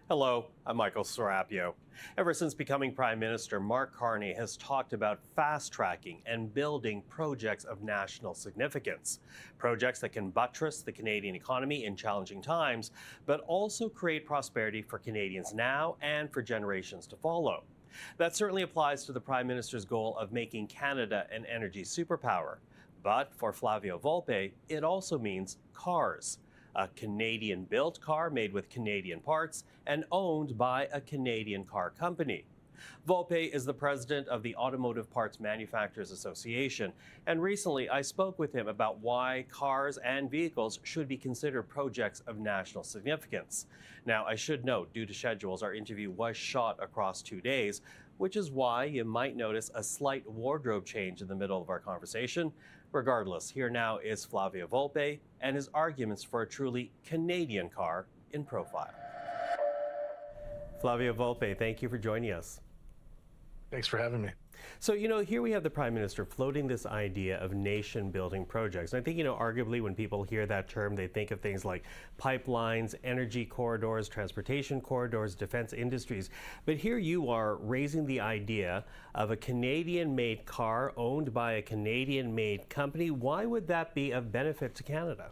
Hello, I'm Michael Serapio. Ever since becoming Prime Minister, Mark Carney has talked about fast-tracking and building projects of national significance. Projects that can buttress the Canadian economy in challenging times, but also create prosperity for Canadians now and for generations to follow. That certainly applies to the Prime Minister's goal of making Canada an energy superpower. But for Flavio Volpe, it also means cars. A Canadian-built car made with Canadian parts and owned by a Canadian car company. Volpe is the president of the Automotive Parts Manufacturers Association, and recently I spoke with him about why cars and vehicles should be considered projects of national significance. Now, I should note, due to schedules, our interview was shot across 2 days, which is why you might notice a slight wardrobe change in the middle of our conversation. Regardless, here now is Flavio Volpe and his arguments for a truly Canadian car in profile. Flavio Volpe, thank you for joining us. Thanks for having me. So, here we have the Prime Minister floating this idea of nation-building projects. And I think, arguably when people hear that term, they think of things like pipelines, energy corridors, transportation corridors, defense industries. But here you are raising the idea of a Canadian-made car owned by a Canadian-made company. Why would that be of benefit to Canada?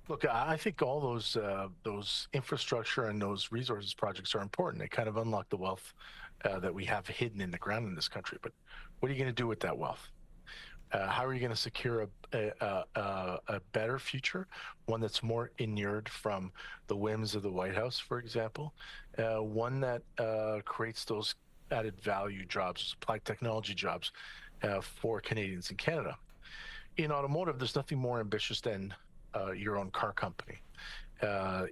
Look, I think all those infrastructure and those resources projects are important. They kind of unlock the wealth that we have hidden in the ground in this country. But what are you going to do with that wealth? How are you going to secure a better future, one that's more inured from the whims of the White House, for example, one that creates those added value jobs, applied technology jobs for Canadians in Canada? In automotive, there's nothing more ambitious than your own car company. Around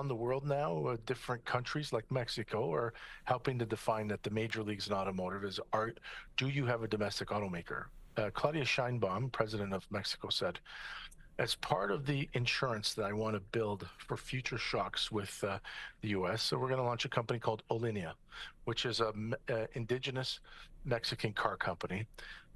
the world now, different countries like Mexico are helping to define that the major leagues in automotive do you have a domestic automaker? Claudia Sheinbaum, president of Mexico, said, as part of the insurance that I want to build for future shocks with the U.S., so we're going to launch a company called Yuliya, which is an indigenous Mexican car company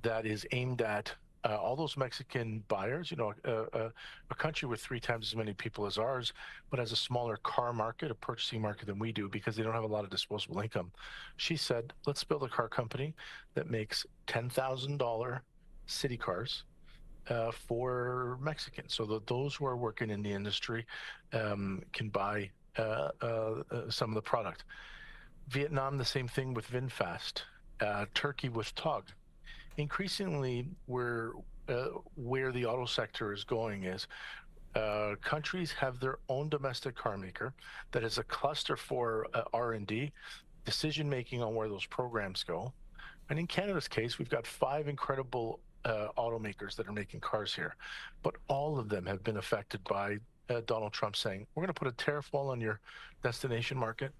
that is aimed at all those Mexican buyers, a country with 3 times as many people as ours, but has a smaller car market, a purchasing market than we do because they don't have a lot of disposable income. She said, let's build a car company that makes $10,000 city cars for Mexicans so that those who are working in the industry can buy some of the product. Vietnam, the same thing with VinFast. Turkey with Tog. Increasingly, where the auto sector is going is countries have their own domestic car maker that is a cluster for R&D, decision-making on where those programs go. And in Canada's case, we've got 5 incredible automakers that are making cars here. But all of them have been affected by Donald Trump saying, we're going to put a tariff wall on your destination market.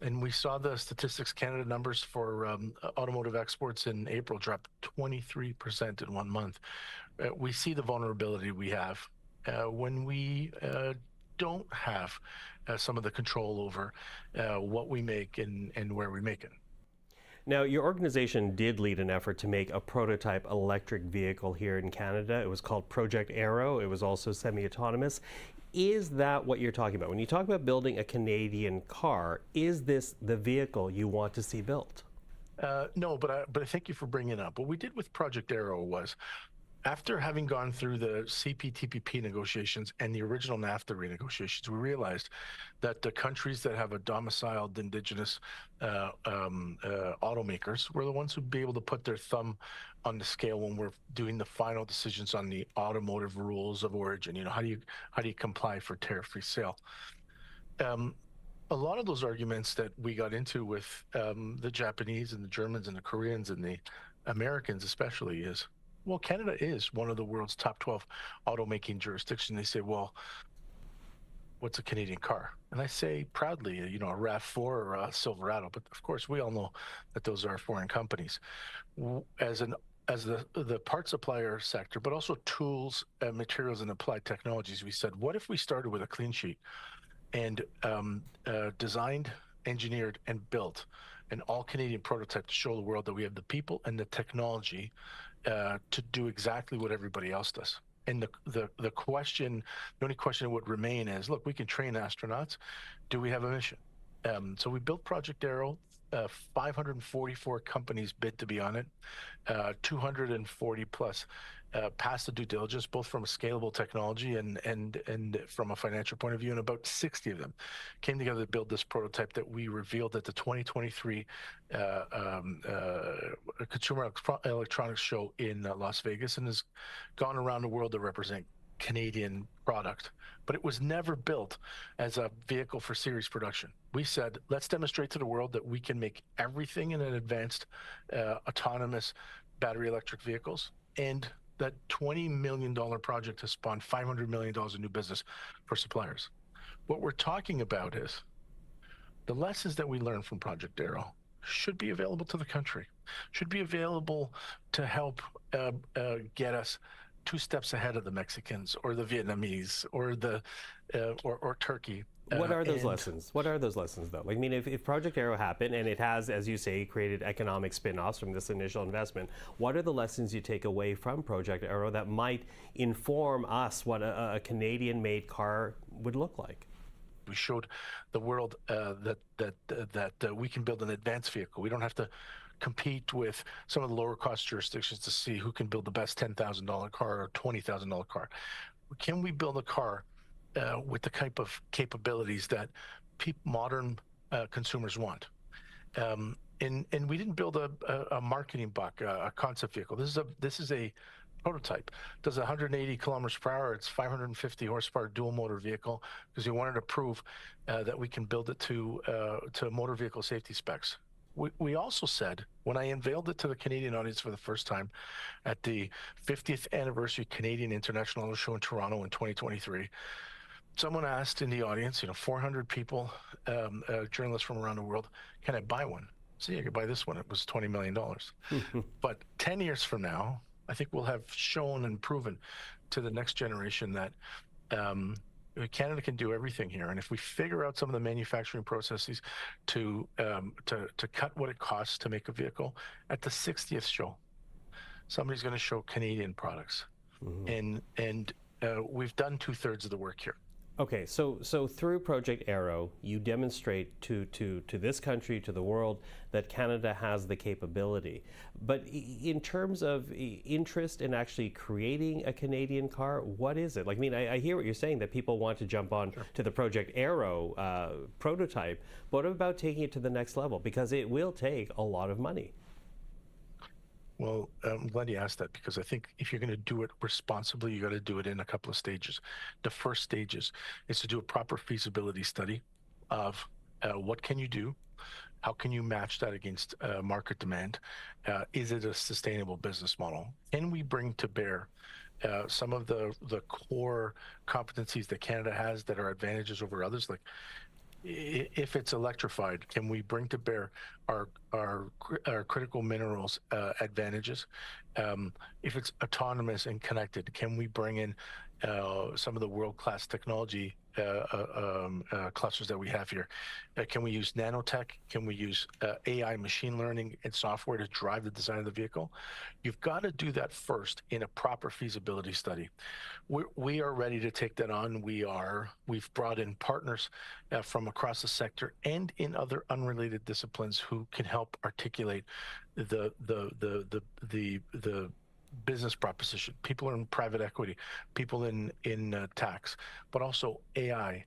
And we saw the Statistics Canada numbers for automotive exports in April drop 23% in 1 month. We see the vulnerability we have when we don't have some of the control over what we make and where we make it. Now, your organization did lead an effort to make a prototype electric vehicle here in Canada. It was called Project Aero. It was also semi-autonomous. Is that what you're talking about? When you talk about building a Canadian car, is this the vehicle you want to see built? No, but I thank you for bringing it up. What we did with Project Aero was, after having gone through the CPTPP negotiations and the original NAFTA renegotiations, we realized that the countries that have a domiciled indigenous automakers were the ones who'd be able to put their thumb on the scale when we're doing the final decisions on the automotive rules of origin. How do you comply for tariff-free sale? A lot of those arguments that we got into with the Japanese and the Germans and the Koreans and the Americans especially is, well, Canada is one of the world's top 12 automaking jurisdictions. They say, well, what's a Canadian car? And I say proudly, a RAV4 or a Silverado. But of course, we all know that those are foreign companies. As the part supplier sector, but also tools, materials, and applied technologies, we said, what if we started with a clean sheet and designed, engineered, and built an all-Canadian prototype to show the world that we have the people and the technology to do exactly what everybody else does. And the question, the only question that would remain is, look, we can train astronauts. Do we have a mission? So we built Project Arrow. 544 companies bid to be on it. 240 plus passed the due diligence, both from a scalable technology and from a financial point of view. And about 60 of them came together to build this prototype that we revealed at the 2023 Consumer Electronics Show in Las Vegas, and has gone around the world to represent Canadian product. But it was never built as a vehicle for series production. We said, let's demonstrate to the world that we can make everything in an advanced autonomous battery electric vehicles. And that $20 million project has spawned $500 million in new business for suppliers. What we're talking about is the lessons that we learned from Project Arrow should be available to the country, should be available to help get us 2 steps ahead of the Mexicans or the Vietnamese or the or Turkey. What are those lessons? What are those lessons, though? Like, I mean, if Project Arrow happened and it has, as you say, created economic spin-offs from this initial investment, what are the lessons you take away from Project Arrow that might inform us what a Canadian-made car would look like? We showed the world that we can build an advanced vehicle. We don't have to compete with some of the lower cost jurisdictions to see who can build the best $10,000 car or $20,000 car. Can we build a car with the type of capabilities that modern consumers want? And we didn't build a marketing buck, a concept vehicle. This is a prototype. Does 180 kilometers per hour. It's 550 horsepower dual motor vehicle, because we wanted to prove that we can build it to motor vehicle safety specs. We also said, when I unveiled it to the Canadian audience for the first time at the 50th anniversary Canadian International Auto Show in Toronto in 2023, someone asked in the audience, 400 people, journalists from around the world, can I buy one? See, I could buy this one. It was $20 million. But 10 years from now, I think we'll have shown and proven to the next generation that Canada can do everything here, and if we figure out some of the manufacturing processes to cut what it costs to make a vehicle, at the 60th show, somebody's going to show Canadian products, and we've done 2/3 of the work here. Okay, so through Project Arrow, you demonstrate to this country, to the world, that Canada has the capability. But in terms of interest in actually creating a Canadian car, what is it? Like, I mean, I hear what you're saying, that people want to jump on to the Project Arrow prototype, but what about taking it to the next level? Because it will take a lot of money. Well, I'm glad you asked that, because I think if you're going to do it responsibly, you got to do it in a couple of stages. The first stages is to do a proper feasibility study of what can you do, how can you match that against market demand, is it a sustainable business model? Can we bring to bear some of the core competencies that Canada has that are advantages over others? Like, if it's electrified, can we bring to bear our critical minerals advantages? If it's autonomous and connected, can we bring in some of the world-class technology clusters that we have here? Can we use nanotech? Can we use AI, machine learning, and software to drive the design of the vehicle? You've got to do that first in a proper feasibility study. We are ready to take that on. We've brought in partners from across the sector and in other unrelated disciplines who can help articulate the business proposition. People in private equity, people in tax, but also AI.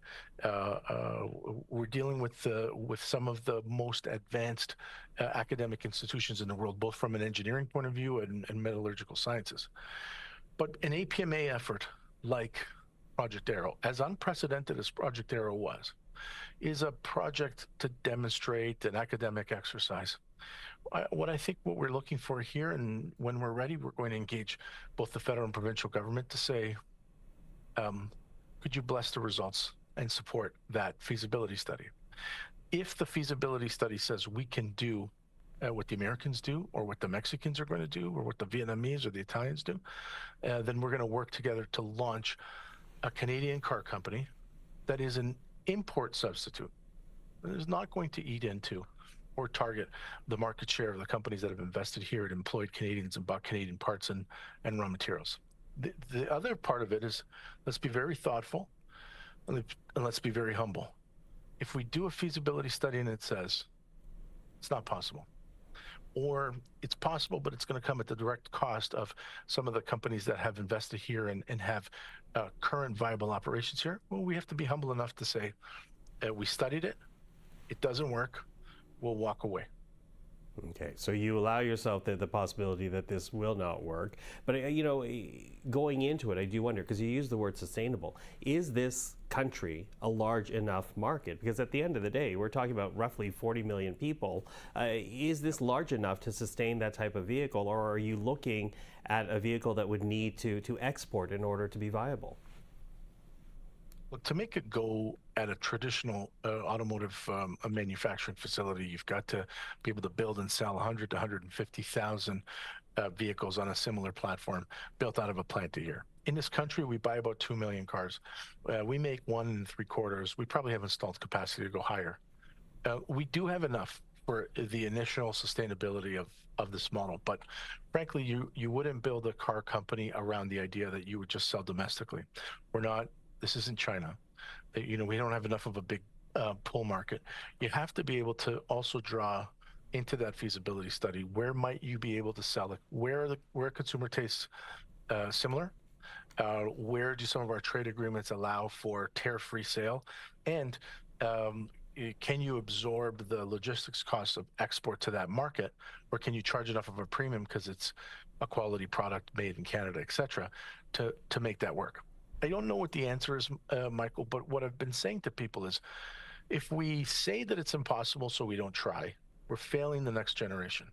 We're dealing with some of the most advanced academic institutions in the world, both from an engineering point of view and metallurgical sciences. But an APMA effort like Project Arrow, as unprecedented as Project Arrow was, is a project to demonstrate an academic exercise. What we're looking for here, and when we're ready, we're going to engage both the federal and provincial government to say, could you bless the results and support that feasibility study? If the feasibility study says we can do what the Americans do, or what the Mexicans are going to do, or what the Vietnamese or the Italians do, then we're going to work together to launch a Canadian car company that is an import substitute, that is not going to eat into or target the market share of the companies that have invested here and employed Canadians and bought Canadian parts and raw materials. The other part of it is, let's be very thoughtful and let's be very humble. If we do a feasibility study and it says it's not possible, or it's possible, but it's going to come at the direct cost of some of the companies that have invested here and have current viable operations here, well, we have to be humble enough to say, we studied it, it doesn't work, we'll walk away. Okay, so you allow yourself the possibility that this will not work. But, going into it, I do wonder, because you use the word sustainable, is this country a large enough market? Because at the end of the day, we're talking about roughly 40 million people. Is this large enough to sustain that type of vehicle, or are you looking at a vehicle that would need to export in order to be viable? Well, to make it go at a traditional automotive manufacturing facility, you've got to be able to build and sell 100 to 150,000 vehicles on a similar platform built out of a plant a year. In this country, we buy about 2 million cars. We make 1.75. We probably have installed capacity to go higher. We do have enough for the initial sustainability of this model, but frankly, you wouldn't build a car company around the idea that you would just sell domestically. We're not. This isn't China. We don't have enough of a big pull market. You have to be able to also draw into that feasibility study, where might you be able to sell it? Where consumer tastes similar? Where do some of our trade agreements allow for tariff-free sale? And can you absorb the logistics costs of export to that market, or can you charge enough of a premium because it's a quality product made in Canada, et cetera, to make that work? I don't know what the answer is, Michael, but what I've been saying to people is, if we say that it's impossible so we don't try, we're failing the next generation.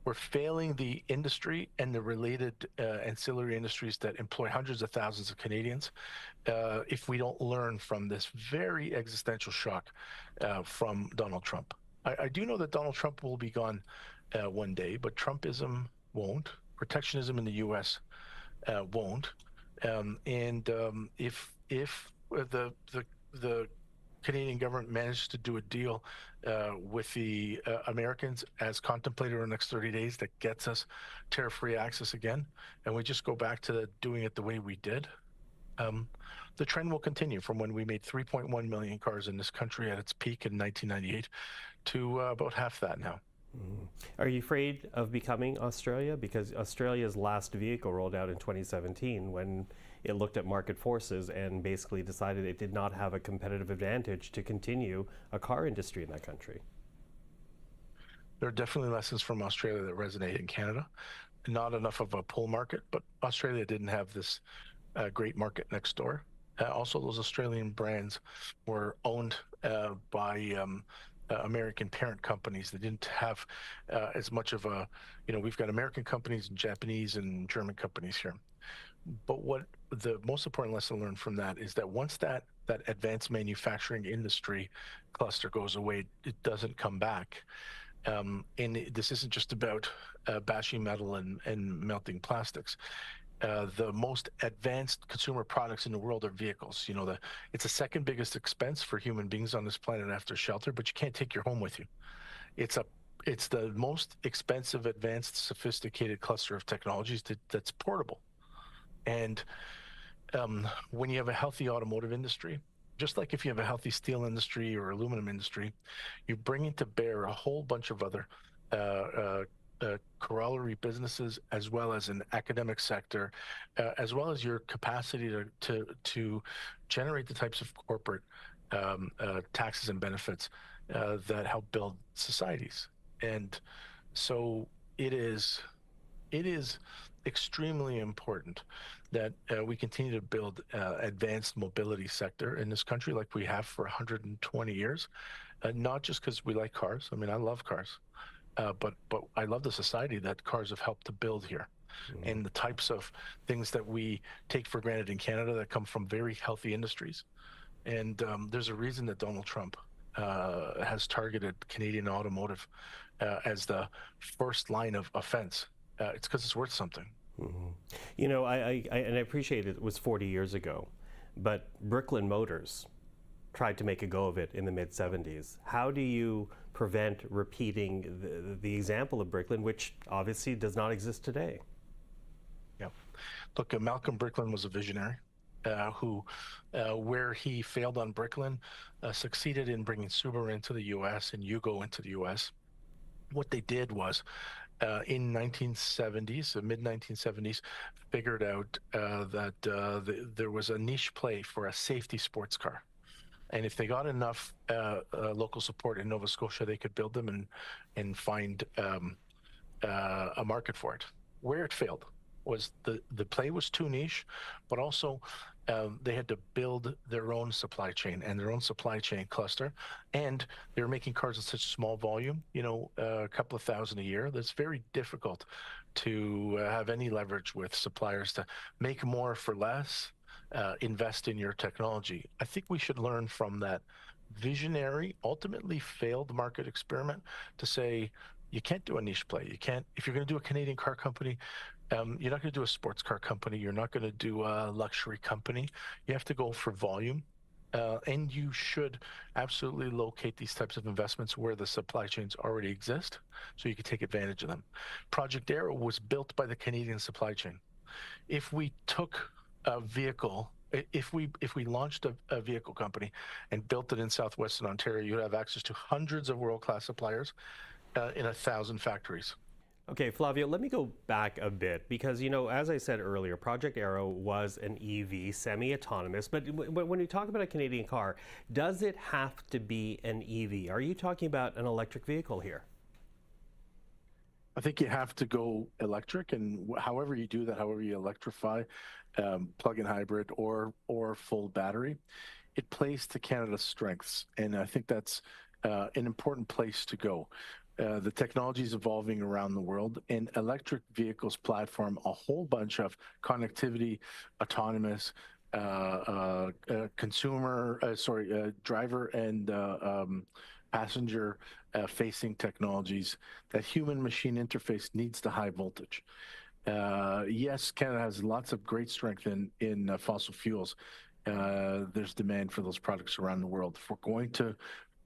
We're failing the industry and the related ancillary industries that employ hundreds of thousands of Canadians if we don't learn from this very existential shock from Donald Trump. I do know that Donald Trump will be gone one day, but Trumpism won't. Protectionism in the U.S. Won't. If the Canadian government managed to do a deal with the Americans as contemplated in the next 30 days that gets us tariff-free access again, and we just go back to doing it the way we did, the trend will continue from when we made 3.1 million cars in this country at its peak in 1998 to about half that now. Are you afraid of becoming Australia? Because Australia's last vehicle rolled out in 2017 when it looked at market forces and basically decided it did not have a competitive advantage to continue a car industry in that country. There are definitely lessons from Australia that resonate in Canada. Not enough of a pull market, but Australia didn't have this great market next door. Also, those Australian brands were owned by American parent companies that didn't have as much of a, we've got American companies and Japanese and German companies here. But what the most important lesson learned from that is that once that advanced manufacturing industry cluster goes away, it doesn't come back. And this isn't just about bashing metal and melting plastics. The most advanced consumer products in the world are vehicles. It's the second biggest expense for human beings on this planet after shelter, but you can't take your home with you. It's the most expensive, advanced, sophisticated cluster of technologies that's portable. And when you have a healthy automotive industry, just like if you have a healthy steel industry or aluminum industry, you bring into bear a whole bunch of other corollary businesses, as well as an academic sector, as well as your capacity to generate the types of corporate taxes and benefits that help build societies. And so it is extremely important that we continue to build advanced mobility sector in this country like we have for 120 years, not just because we like cars. I mean, I love cars. But I love the society that cars have helped to build here, and the types of things that we take for granted in Canada that come from very healthy industries. And there's a reason that Donald Trump has targeted Canadian automotive as the first line of offense. It's because it's worth something. I appreciate it was 40 years ago, but Brooklyn Motors tried to make a go of it in the mid-70s. How do you prevent repeating the example of Brooklyn, which obviously does not exist today? Yeah. Look, Malcolm Bricklin was a visionary who, where he failed on Bricklin, succeeded in bringing Subaru into the U.S. and Yugo into the U.S. What they did was, in 1970s, mid 1970s, figured out that there was a niche play for a safety sports car. And if they got enough local support in Nova Scotia, they could build them and find a market for it. Where it failed was the play was too niche, but also they had to build their own supply chain and their own supply chain cluster, and they were making cars in such small volume, a couple of thousand a year. That's very difficult to have any leverage with suppliers to make more for less, invest in your technology. I think we should learn from that visionary, ultimately failed market experiment to say, you can't do a niche play. You can't, if you're going to do a Canadian car company, you're not going to do a sports car company. You're not going to do a luxury company. You have to go for volume. And you should absolutely locate these types of investments where the supply chains already exist so you can take advantage of them. Project Arrow was built by the Canadian supply chain. If we took a vehicle, if we launched a vehicle company and built it in southwestern Ontario, you'd have access to hundreds of world-class suppliers in 1,000 factories. Okay, Flavio, let me go back a bit because, as I said earlier, Project Arrow was an EV, semi-autonomous. But when you talk about a Canadian car, does it have to be an EV? Are you talking about an electric vehicle here? I think you have to go electric, and however you do that, however you electrify, plug-in hybrid or full battery, it plays to Canada's strengths, and I think that's an important place to go. The technology is evolving around the world, and electric vehicles platform a whole bunch of connectivity, autonomous, driver and passenger facing technologies that human machine interface needs to high voltage. Yes, Canada has lots of great strength in fossil fuels. There's demand for those products around the world. If we're going to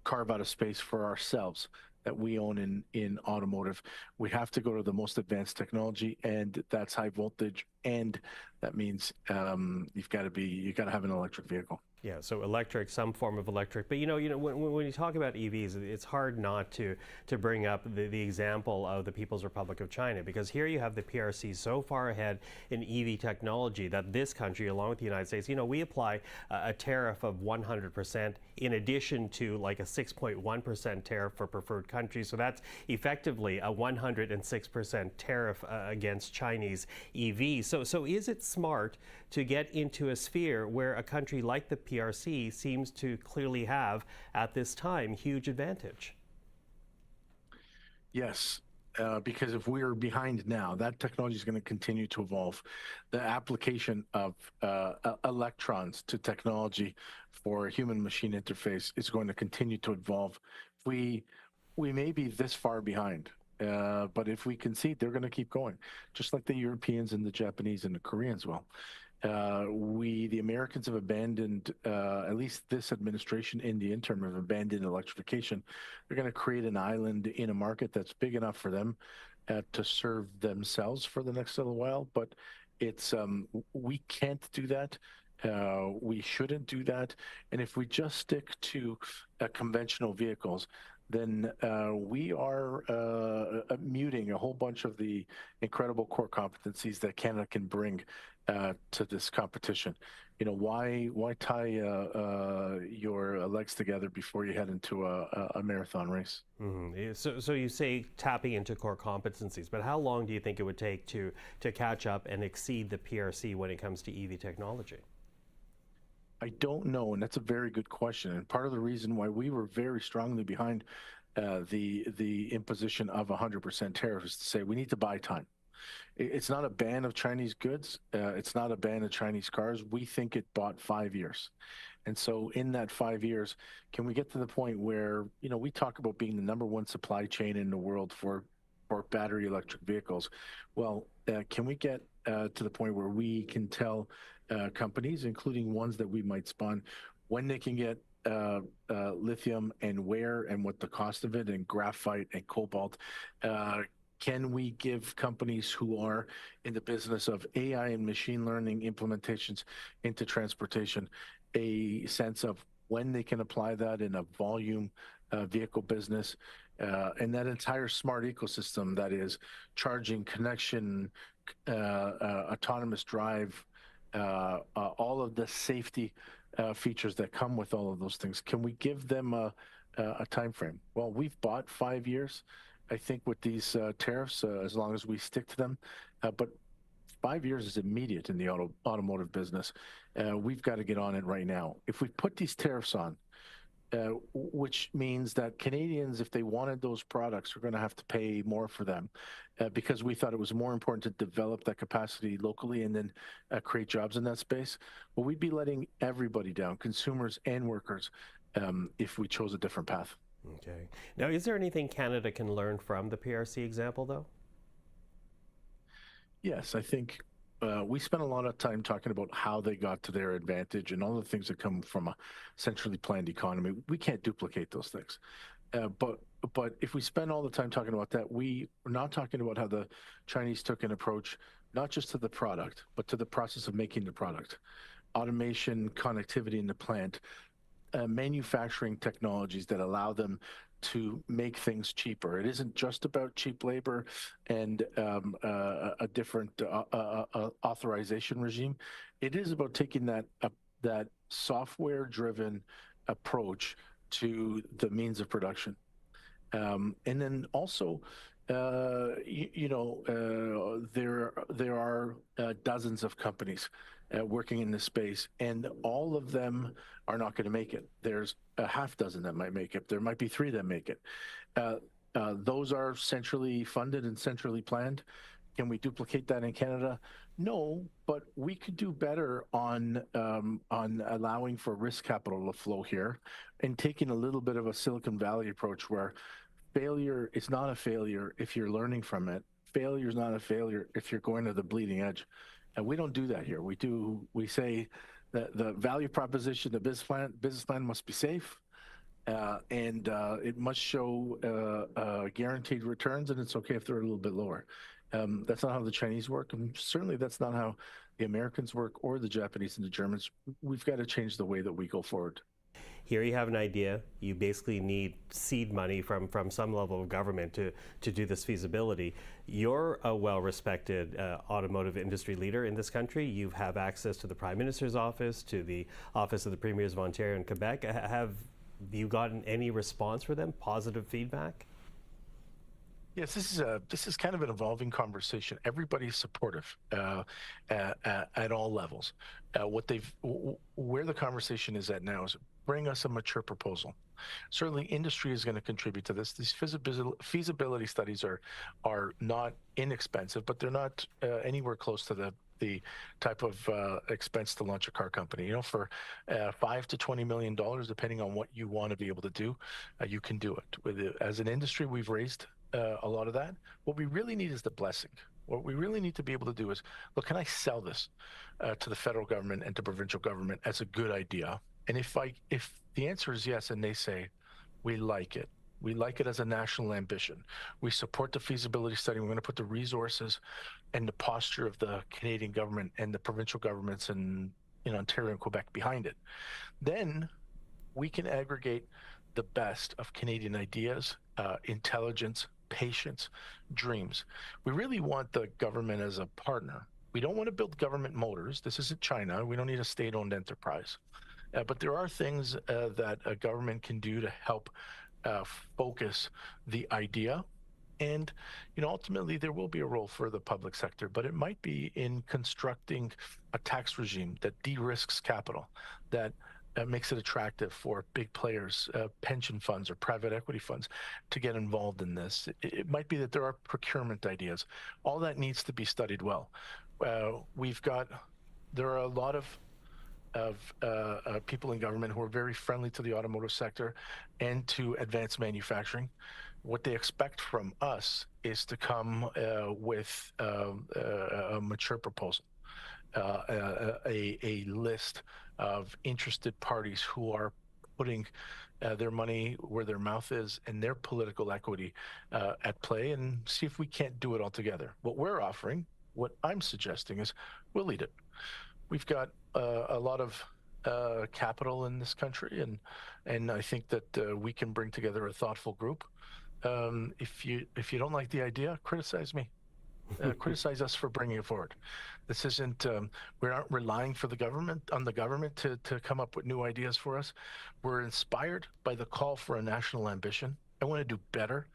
carve out a space for ourselves that we own in automotive, we have to go to the most advanced technology, and that's high voltage, and that means you've got to have an electric vehicle. Yeah, so electric, some form of electric. But when you talk about EVs, it's hard not to bring up the example of the People's Republic of China, because here you have the PRC so far ahead in EV technology that this country, along with the United States, we apply a tariff of 100% in addition to like a 6.1% tariff for preferred countries. So that's effectively a 106% tariff against Chinese EVs. So is it smart to get into a sphere where a country like the PRC seems to clearly have, at this time, huge advantage? Yes, because if we're behind now, that technology is going to continue to evolve. The application of electrons to technology for human-machine interface is going to continue to evolve. We may be this far behind, but if we concede, they're going to keep going, just like the Europeans and the Japanese and the Koreans will. The Americans have abandoned, at least this administration in the interim, have abandoned electrification. They're going to create an island in a market that's big enough for them to serve themselves for the next little while. But we can't do that. We shouldn't do that. And if we just stick to conventional vehicles, then we are muting a whole bunch of the incredible core competencies that Canada can bring to this competition. Why tie your legs together before you head into a marathon race? Mm-hmm. So you say tapping into core competencies, but how long do you think it would take to catch up and exceed the PRC when it comes to EV technology? I don't know, and that's a very good question. And part of the reason why we were very strongly behind the imposition of 100% tariff is to say we need to buy time. It's not a ban of Chinese goods. It's not a ban of Chinese cars. We think it bought 5 years. And so in that 5 years, can we get to the point where, we talk about being the #1 supply chain in the world for battery electric vehicles? Well, can we get to the point where we can tell companies, including ones that we might spawn, when they can get lithium and where and what the cost of it, and graphite and cobalt? Can we give companies who are in the business of AI and machine learning implementations into transportation a sense of when they can apply that in a volume vehicle business, and that entire smart ecosystem that is charging, connection, autonomous drive, all of the safety features that come with all of those things. Can we give them a time frame? Well, we've bought 5 years, I think, with these tariffs, as long as we stick to them. But 5 years is immediate in the automotive business. We've got to get on it right now. If we put these tariffs on, which means that Canadians, if they wanted those products, are going to have to pay more for them, because we thought it was more important to develop that capacity locally and then create jobs in that space. Well, we'd be letting everybody down, consumers and workers, if we chose a different path. Okay. Now, is there anything Canada can learn from the PRC example, though? Yes, I think we spent a lot of time talking about how they got to their advantage and all the things that come from a centrally planned economy. We can't duplicate those things. But if we spend all the time talking about that, we're not talking about how the Chinese took an approach, not just to the product, but to the process of making the product. Automation, connectivity in the plant, manufacturing technologies that allow them to make things cheaper. It isn't just about cheap labor and a different authorization regime. It is about taking that software-driven approach to the means of production. And then also, there are dozens of companies working in this space, and all of them are not going to make it. There's a half dozen that might make it. There might be 3 that make it. Those are centrally funded and centrally planned. Can we duplicate that in Canada? No, but we could do better on allowing for risk capital to flow here and taking a little bit of a Silicon Valley approach where failure is not a failure if you're learning from it. Failure is not a failure if you're going to the bleeding edge. And we don't do that here. We say that the value proposition, the business plan must be safe, and it must show guaranteed returns, and it's okay if they're a little bit lower. That's not how the Chinese work, and certainly that's not how the Americans work or the Japanese and the Germans. We've got to change the way that we go forward. Here you have an idea. You basically need seed money from some level of government to do this feasibility. You're a well-respected automotive industry leader in this country. You have access to the Prime Minister's office, to the office of the Premiers of Ontario and Quebec. Have you gotten any response for them, positive feedback? Yes, this is kind of an evolving conversation. Everybody's supportive at all levels. Where the conversation is at now is bring us a mature proposal. Certainly, industry is going to contribute to this. These feasibility studies are not inexpensive, but they're not anywhere close to the type of expense to launch a car company. For $5 to $20 million, depending on what you want to be able to do, you can do it. As an industry, we've raised a lot of that. What we really need is the blessing. What we really need to be able to do is, look, can I sell this to the federal government and to provincial government as a good idea? And if the answer is yes, and they say, we like it as a national ambition, we support the feasibility study, we're going to put the resources and the posture of the Canadian government and the provincial governments in Ontario and Quebec behind it, then we can aggregate the best of Canadian ideas, intelligence, patience, dreams. We really want the government as a partner. We don't want to build government motors. This isn't China. We don't need a state-owned enterprise. But there are things that a government can do to help focus the idea. And, ultimately there will be a role for the public sector, but it might be in constructing a tax regime that de-risks capital, that makes it attractive for big players, pension funds or private equity funds, to get involved in this. It might be that there are procurement ideas. All that needs to be studied well. There are a lot of people in government who are very friendly to the automotive sector and to advanced manufacturing. What they expect from us is to come with a mature proposal, a list of interested parties who are putting their money where their mouth is and their political equity at play, and see if we can't do it all together. What we're offering, what I'm suggesting is we'll lead it. We've got a lot of capital in this country, and I think that we can bring together a thoughtful group. If you don't like the idea, criticize me. Criticize us for bringing it forward. This isn't, we aren't relying on the government to come up with new ideas for us. We're inspired by the call for a national ambition. I want to do better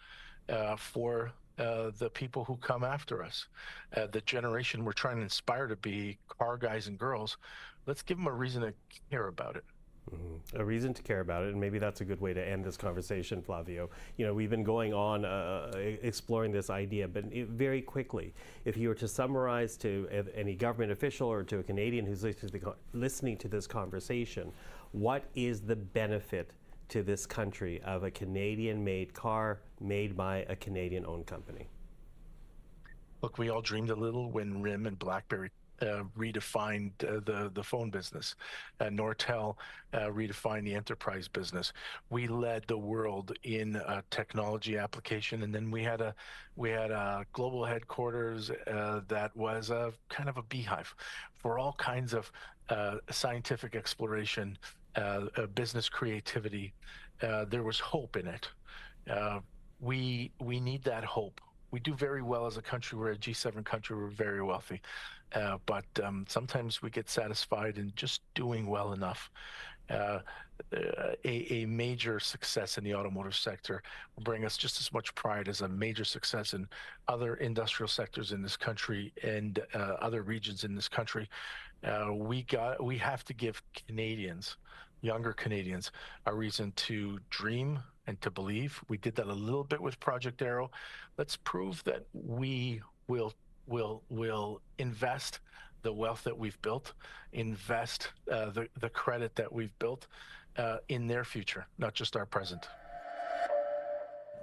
for the people who come after us. The generation we're trying to inspire to be car guys and girls, let's give them a reason to care about it. Mm-hmm. A reason to care about it, and maybe that's a good way to end this conversation, Flavio. You know, we've been going on exploring this idea, but very quickly, if you were to summarize to any government official or to a Canadian who's listening to this conversation, what is the benefit to this country of a Canadian-made car made by a Canadian-owned company? Look, we all dreamed a little when RIM and BlackBerry redefined the phone business. Nortel redefined the enterprise business. We led the world in technology application, and then we had a global headquarters that was a kind of a beehive for all kinds of scientific exploration, business creativity. There was hope in it. We need that hope. We do very well as a country. We're a G7 country. We're very wealthy. But sometimes we get satisfied in just doing well enough. A major success in the automotive sector will bring us just as much pride as a major success in other industrial sectors in this country and other regions in this country. We have to give Canadians, younger Canadians, a reason to dream and to believe. We did that a little bit with Project Arrow. Let's prove that we will invest the wealth that we've built, invest the credit that we've built in their future, not just our present.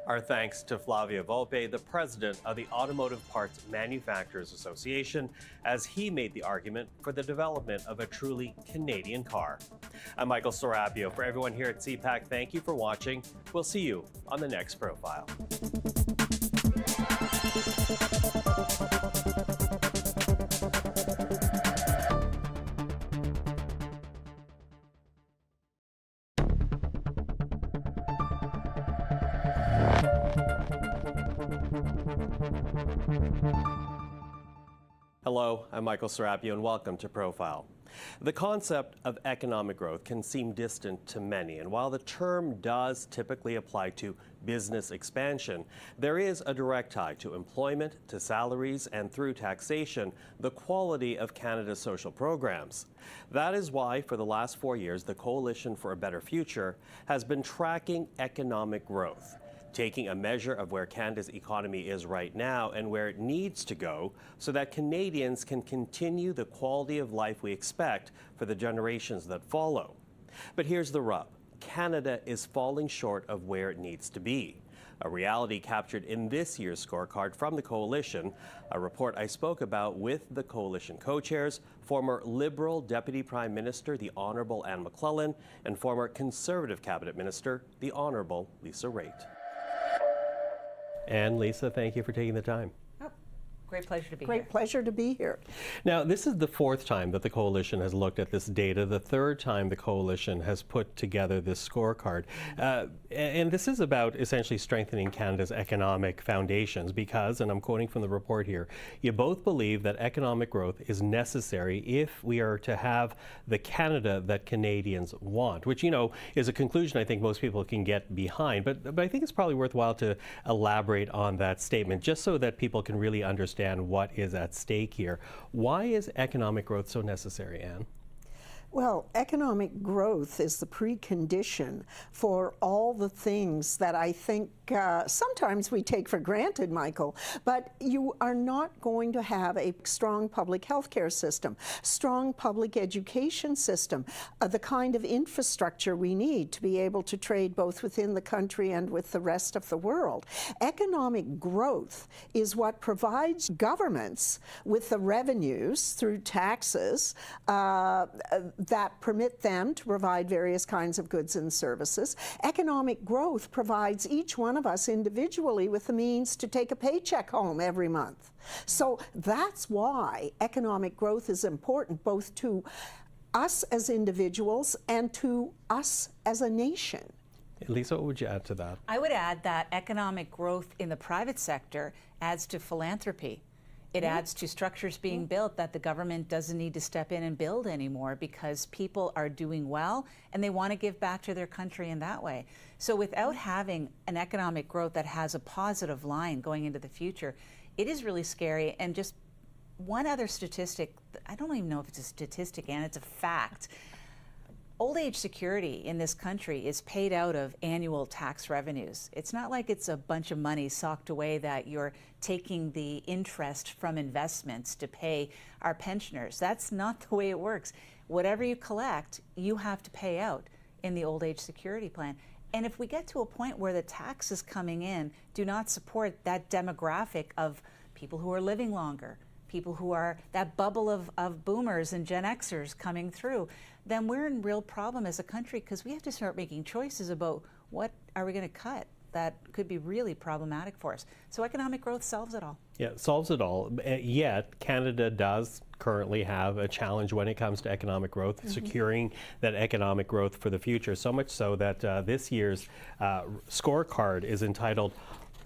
Our thanks to Flavio Volpe, the president of the Automotive Parts Manufacturers Association, as he made the argument for the development of a truly Canadian car. I'm Michael Serapio. For everyone here at CPAC, thank you for watching. We'll see you on the next profile. Hello, I'm Michael Serapio, and welcome to Profile. The concept of economic growth can seem distant to many, and while the term does typically apply to business expansion, there is a direct tie to employment, to salaries, and through taxation, the quality of Canada's social programs. That is why, for the last 4 years, the Coalition for a Better Future has been tracking economic growth, taking a measure of where Canada's economy is right now and where it needs to go so that Canadians can continue the quality of life we expect for the generations that follow. But here's the rub. Canada is falling short of where it needs to be, a reality captured in this year's scorecard from the Coalition, a report I spoke about with the Coalition co-chairs, former Liberal Deputy Prime Minister, the Honourable Anne McClellan, and former Conservative Cabinet Minister, the Honourable Lisa Raitt. And Lisa, thank you for taking the time. Great pleasure to be here. Great pleasure to be here. Now, this is the fourth time that the Coalition has looked at this data, the third time the Coalition has put together this scorecard. And this is about essentially strengthening Canada's economic foundations because, and I'm quoting from the report here, you both believe that economic growth is necessary if we are to have the Canada that Canadians want, which, you know, is a conclusion I think most people can get behind. But I think it's probably worthwhile to elaborate on that statement just so that people can really understand what is at stake here. Why is economic growth so necessary, Anne? Well, economic growth is the precondition for all the things that I think sometimes we take for granted, Michael, but you are not going to have a strong public health care system, strong public education system, the kind of infrastructure we need to be able to trade both within the country and with the rest of the world. Economic growth is what provides governments with the revenues through taxes that permit them to provide various kinds of goods and services. Economic growth provides each one of us individually with the means to take a paycheck home every month. So that's why economic growth is important, both to us as individuals and to us as a nation. Lisa, what would you add to that? I would add that economic growth in the private sector adds to philanthropy. It adds to structures being built that the government doesn't need to step in and build anymore, because people are doing well and they want to give back to their country in that way. So without having an economic growth that has a positive line going into the future, it is really scary. And just one other statistic, I don't even know if it's a statistic, and it's a fact. Old age security in this country is paid out of annual tax revenues. It's not like it's a bunch of money socked away that you're taking the interest from investments to pay our pensioners. That's not the way it works. Whatever you collect, you have to pay out in the old age security plan. And if we get to a point where the taxes coming in do not support that demographic of people who are living longer, people who are that bubble of boomers and Gen Xers coming through, then we're in real problem as a country, because we have to start making choices about what are we going to cut that could be really problematic for us. So economic growth solves it all. Yeah, it solves it all. Yet Canada does currently have a challenge when it comes to economic growth, securing that economic growth for the future, so much so that this year's scorecard is entitled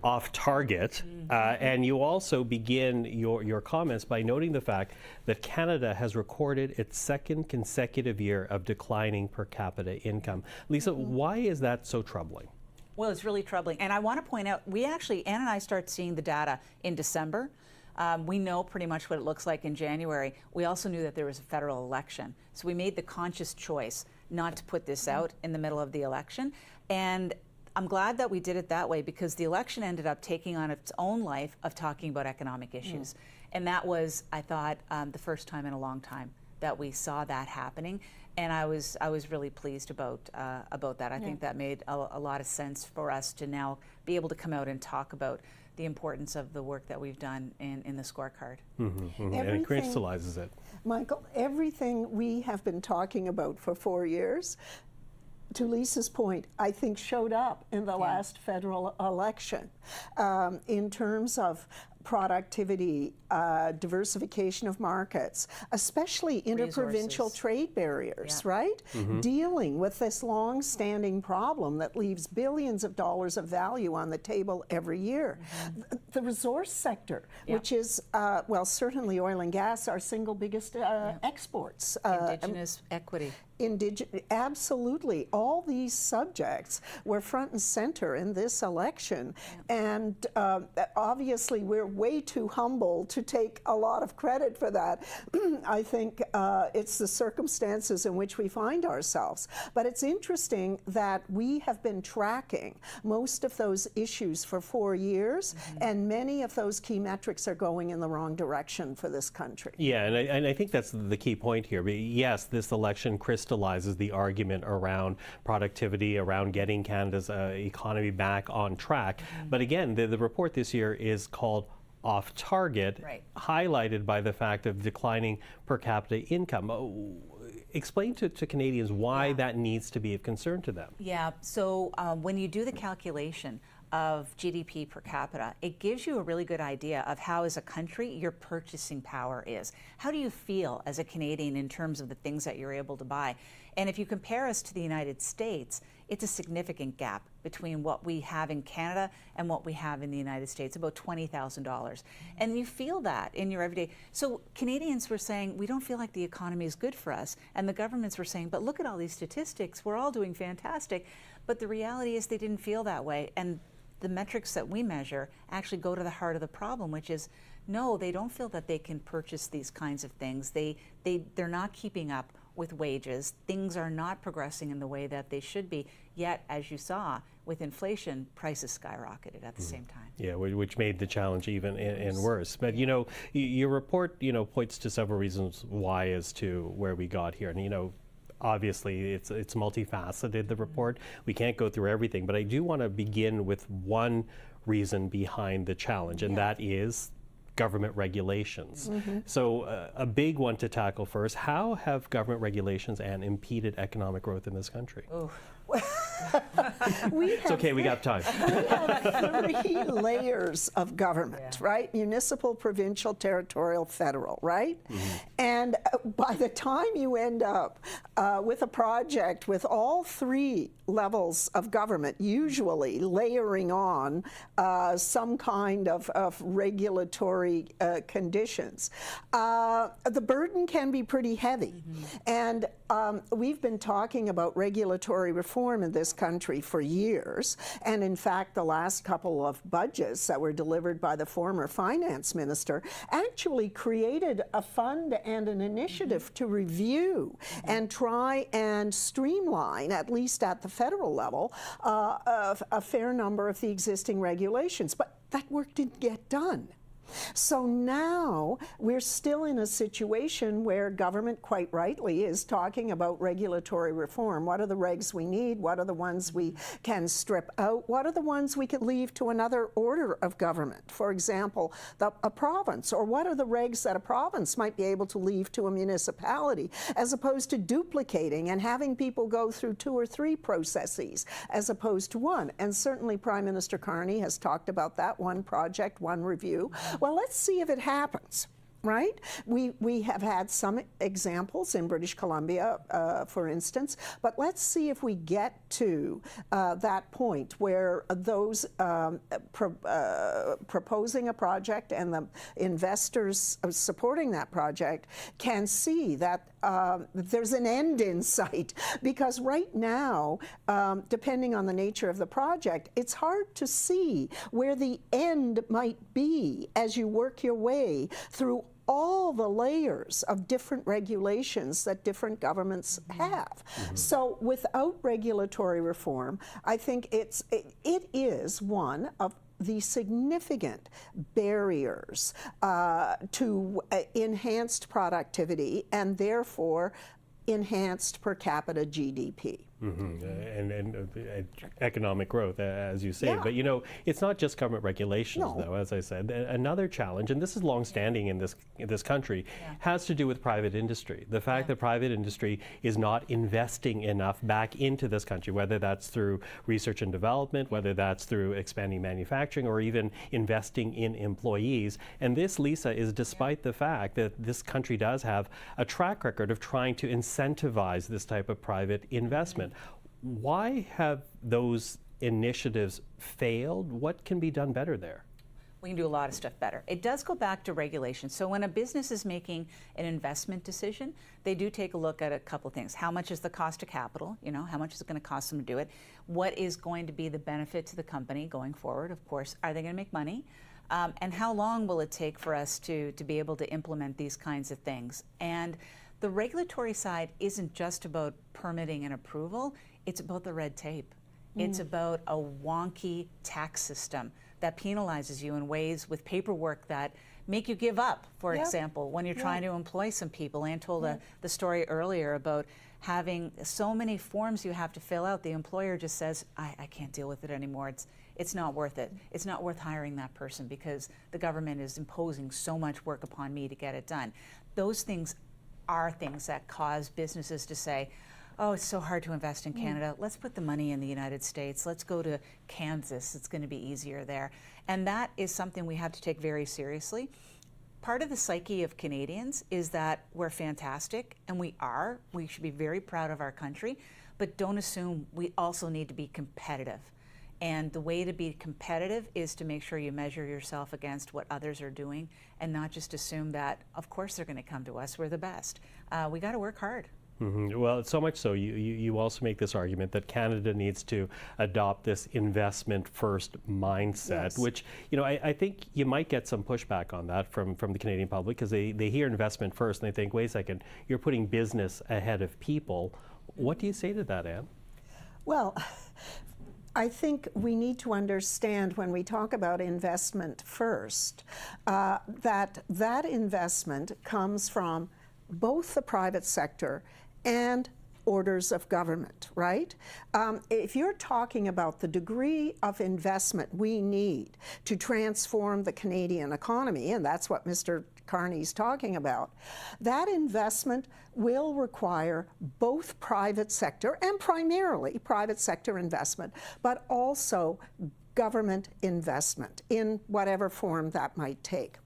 Off Target, and you also begin your comments by noting the fact that Canada has recorded its second consecutive year of declining per capita income. Lisa, why is that so troubling? Well, it's really troubling. And I want to point out, we actually, Ann and I start seeing the data in December. We know pretty much what it looks like in January. We also knew that there was a federal election. So we made the conscious choice not to put this out in the middle of the election. And I'm glad that we did it that way, because the election ended up taking on its own life of talking about economic issues. And that was, I thought, the first time in a long time that we saw that happening. And I was really pleased about that. I think that made a lot of sense for us to now be able to come out and talk about the importance of the work that we've done in the scorecard. And it crystallizes it. Michael, everything we have been talking about for 4 years, to Lisa's point, I think showed up in the last federal election in terms of productivity, diversification of markets, especially interprovincial trade barriers, right? Dealing with this long-standing problem that leaves billions of dollars of value on the table every year. The resource sector, which is, well, certainly oil and gas, our single biggest exports. Indigenous equity. Absolutely. All these subjects were front and center in this election. And obviously, we're way too humble to take a lot of credit for that. I think it's the circumstances in which we find ourselves. But it's interesting that we have been tracking most of those issues for 4 years, and many of those key metrics are going in the wrong direction for this country. Yeah, and I think that's the key point here. But yes, this election crystallizes the argument around productivity, around getting Canada's economy back on track. But again, the report this year is called Off Target, highlighted by the fact of declining per capita income. Explain to Canadians why that needs to be of concern to them. Yeah, so when you do the calculation of GDP per capita, it gives you a really good idea of how, as a country, your purchasing power is. How do you feel as a Canadian in terms of the things that you're able to buy? And if you compare us to the United States, it's a significant gap between what we have in Canada and what we have in the United States, about $20,000. And you feel that in your everyday. So Canadians were saying, we don't feel like the economy is good for us. And the governments were saying, but look at all these statistics, we're all doing fantastic. But the reality is they didn't feel that way. And the metrics that we measure actually go to the heart of the problem, which is, no, they don't feel that they can purchase these kinds of things. They're not keeping up with wages. Things are not progressing in the way that they should be. Yet, as you saw, with inflation, prices skyrocketed at the same time. Yeah, which made the challenge even and worse. But you know, your report points to several reasons why as to where we got here, and obviously it's multifaceted, the report. We can't go through everything, but I do want to begin with one reason behind the challenge, and that is government regulations. So a big one to tackle first, how have government regulations and impeded economic growth in this country? It's okay, we got time. We have 3 layers of government, right? Municipal, provincial, territorial, federal, right? And by the time you end up with a project with all 3 levels of government, usually layering on some kind of regulatory conditions, the burden can be pretty heavy. And we've been talking about regulatory reform in this country for years. And in fact, the last couple of budgets that were delivered by the former finance minister actually created a fund and an initiative to review and try and streamline, at least at the federal level, a fair number of the existing regulations. But that work didn't get done. So now we're still in a situation where government, quite rightly, is talking about regulatory reform. What are the regs we need? What are the ones we can strip out? What are the ones we could leave to another order of government? For example, a province. Or what are the regs that a province might be able to leave to a municipality, as opposed to duplicating and having people go through 2 or 3 processes as opposed to 1. And certainly Prime Minister Carney has talked about that, 1 project, 1 review. Well, let's see if it happens, right? We have had some examples in British Columbia, for instance, but let's see if we get to that point where those proposing a project and the investors supporting that project can see that there's an end in sight. Because right now, depending on the nature of the project, it's hard to see where the end might be as you work your way through all the layers of different regulations that different governments have. So without regulatory reform, I think it is one of the significant barriers to enhanced productivity and therefore enhanced per capita GDP. And economic growth, as you say. But, you know, it's not just government regulations, though, as I said. Another challenge, and this is longstanding in this country, has to do with private industry. The fact that private industry is not investing enough back into this country, whether that's through research and development, whether that's through expanding manufacturing, or even investing in employees. And this, Lisa, is despite the fact that this country does have a track record of trying to incentivize this type of private investment. Why have those initiatives failed? What can be done better there? We can do a lot of stuff better. It does go back to regulation. So when a business is making an investment decision, they do take a look at a couple of things. How much is the cost of capital? You know, how much is it going to cost them to do it? What is going to be the benefit to the company going forward? Of course, are they going to make money? And how long will it take for us to be able to implement these kinds of things? And the regulatory side isn't just about permitting and approval, it's about the red tape. It's about a wonky tax system that penalizes you in ways with paperwork that make you give up, for example, when you're trying to employ some people. Anne told the story earlier about having so many forms you have to fill out. The employer just says, I can't deal with it anymore. It's not worth it. It's not worth hiring that person because the government is imposing so much work upon me to get it done. Those things are things that cause businesses to say, oh, it's so hard to invest in Canada. Let's put the money in the United States. Let's go to Kansas. It's going to be easier there. And that is something we have to take very seriously. Part of the psyche of Canadians is that we're fantastic, and we are. We should be very proud of our country, but don't assume we also need to be competitive. And the way to be competitive is to make sure you measure yourself against what others are doing and not just assume that, of course, they're going to come to us. We're the best. We got to work hard. Well, so much so, you also make this argument that Canada needs to adopt this investment first mindset, which, you know, I think you might get some pushback on that from the Canadian public because they hear investment first and they think, wait a second, you're putting business ahead of people. What do you say to that, Anne? Well, I think we need to understand when we talk about investment first, that investment comes from both the private sector and orders of government, right? If you're talking about the degree of investment we need to transform the Canadian economy, and that's what Mr. Carney's talking about, that investment will require both private sector and primarily private sector investment, but also government investment in whatever form that might take.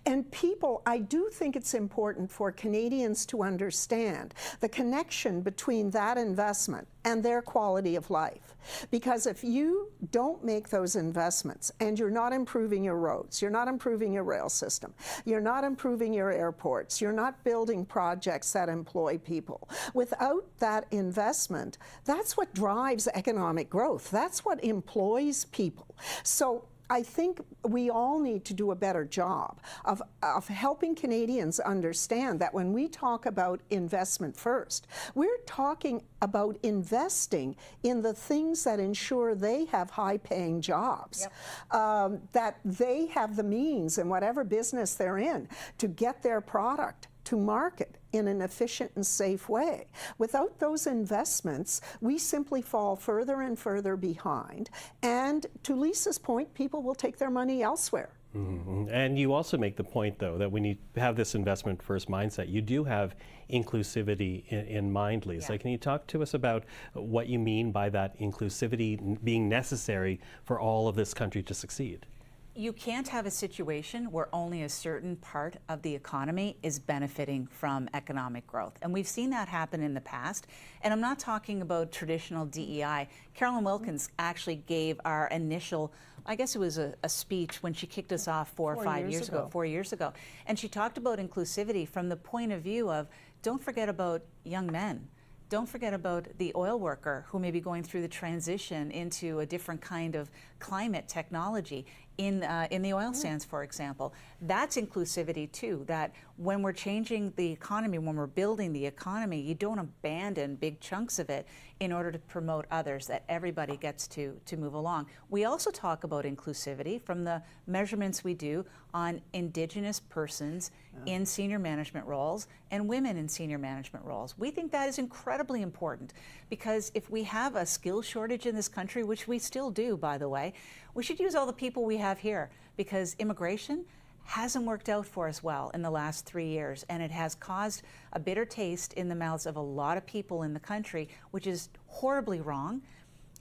And people, I do think it's important for Canadians to understand the connection between that investment and their quality of life. Because if you don't make those investments and you're not improving your roads, you're not improving your rail system, you're not improving your airports, you're not building projects that employ people, without that investment, that's what drives economic growth. That's what employs people. So I think we all need to do a better job of helping Canadians understand that when we talk about investment first, we're talking about investing in the things that ensure they have high-paying jobs, that they have the means in whatever business they're in to get their product to market in an efficient and safe way. Without those investments, we simply fall further and further behind. And to Lisa's point, people will take their money elsewhere. Mm-hmm. And you also make the point, though, that when you have this investment first mindset, you do have inclusivity in mind, Lisa. Can you talk to us about what you mean by that inclusivity being necessary for all of this country to succeed? You can't have a situation where only a certain part of the economy is benefiting from economic growth. And we've seen that happen in the past. And I'm not talking about traditional DEI. Carolyn Wilkins actually gave our initial, I guess it was a speech when she kicked us off 4 or 5 years ago, 4 years ago. And she talked about inclusivity from the point of view of, don't forget about young men. Don't forget about the oil worker who may be going through the transition into a different kind of climate technology in the oil sands, for example. That's inclusivity too, that when we're changing the economy, when we're building the economy, you don't abandon big chunks of it in order to promote others, that everybody gets to move along. We also talk about inclusivity from the measurements we do on Indigenous persons in senior management roles and women in senior management roles. We think that is incredibly important because if we have a skill shortage in this country, which we still do, by the way, we should use all the people we have here because immigration hasn't worked out for us well in the last 3 years, and it has caused a bitter taste in the mouths of a lot of people in the country, which is horribly wrong.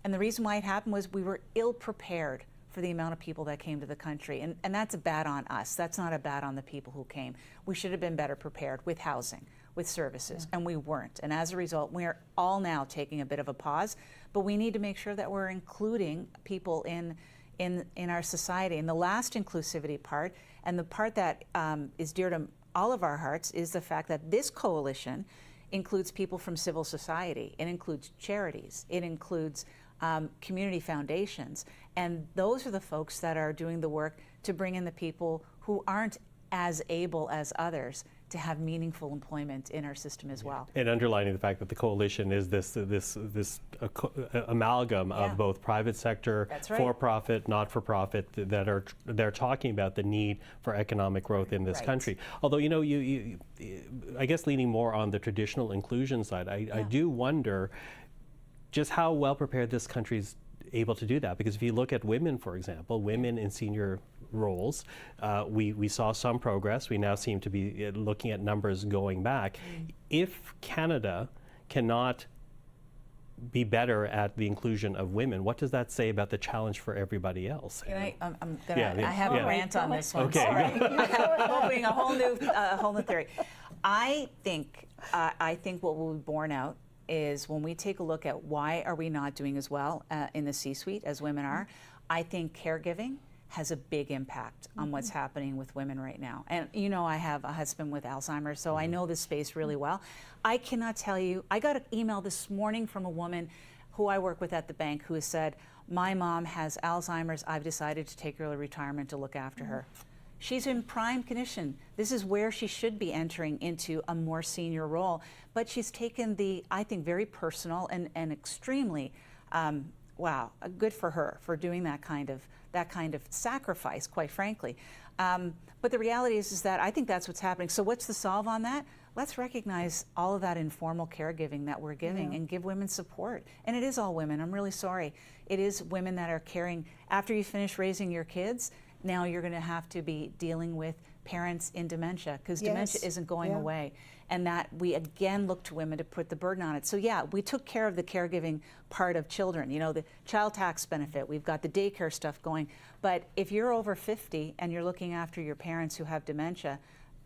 And the reason why it happened was we were ill prepared for the amount of people that came to the country. And that's a bad on us. That's not a bad on the people who came. We should have been better prepared with housing, with services, and we weren't. And as a result, we're all now taking a bit of a pause, but we need to make sure that we're including people in our society. And the last inclusivity part, and the part that is dear to all of our hearts, is the fact that this coalition includes people from civil society. It includes charities. It includes community foundations. And those are the folks that are doing the work to bring in the people who aren't as able as others to have meaningful employment in our system as well. And underlining the fact that the coalition is this amalgam of both private sector, for-profit, not-for-profit, that they're talking about the need for economic growth in this country. Although, you know, you I guess leaning more on the traditional inclusion side, I do wonder just how well prepared this country's able to do that. Because if you look at women, for example, women in senior roles, we saw some progress. We now seem to be looking at numbers going back. If Canada cannot be better at the inclusion of women, what does that say about the challenge for everybody else? I have a rant on this one. Okay. Sorry. I'm hoping a whole new theory. I think what will be borne out is when we take a look at why are we not doing as well in the C-suite as women are, I think caregiving has a big impact on what's happening with women right now. And you know, I have a husband with Alzheimer's, so I know this space really well. I cannot tell you, I got an email this morning from a woman who I work with at the bank who has said, my mom has Alzheimer's, I've decided to take her early retirement to look after her. She's in prime condition. This is where she should be entering into a more senior role. But she's taken the, I think, very personal and extremely, wow, good for her for doing that kind of sacrifice, quite frankly. But the reality is that I think that's what's happening. So what's the solve on that? let's recognize all of that informal caregiving that we're giving and give women support. And it is all women. I'm really sorry. It is women that are caring. After you finish raising your kids, now you're going to have to be dealing with parents in dementia, because dementia isn't going away. And that we again look to women to put the burden on it. So yeah, we took care of the caregiving part of children, you know, the child tax benefit, we've got the daycare stuff going. But if you're over 50 and you're looking after your parents who have dementia,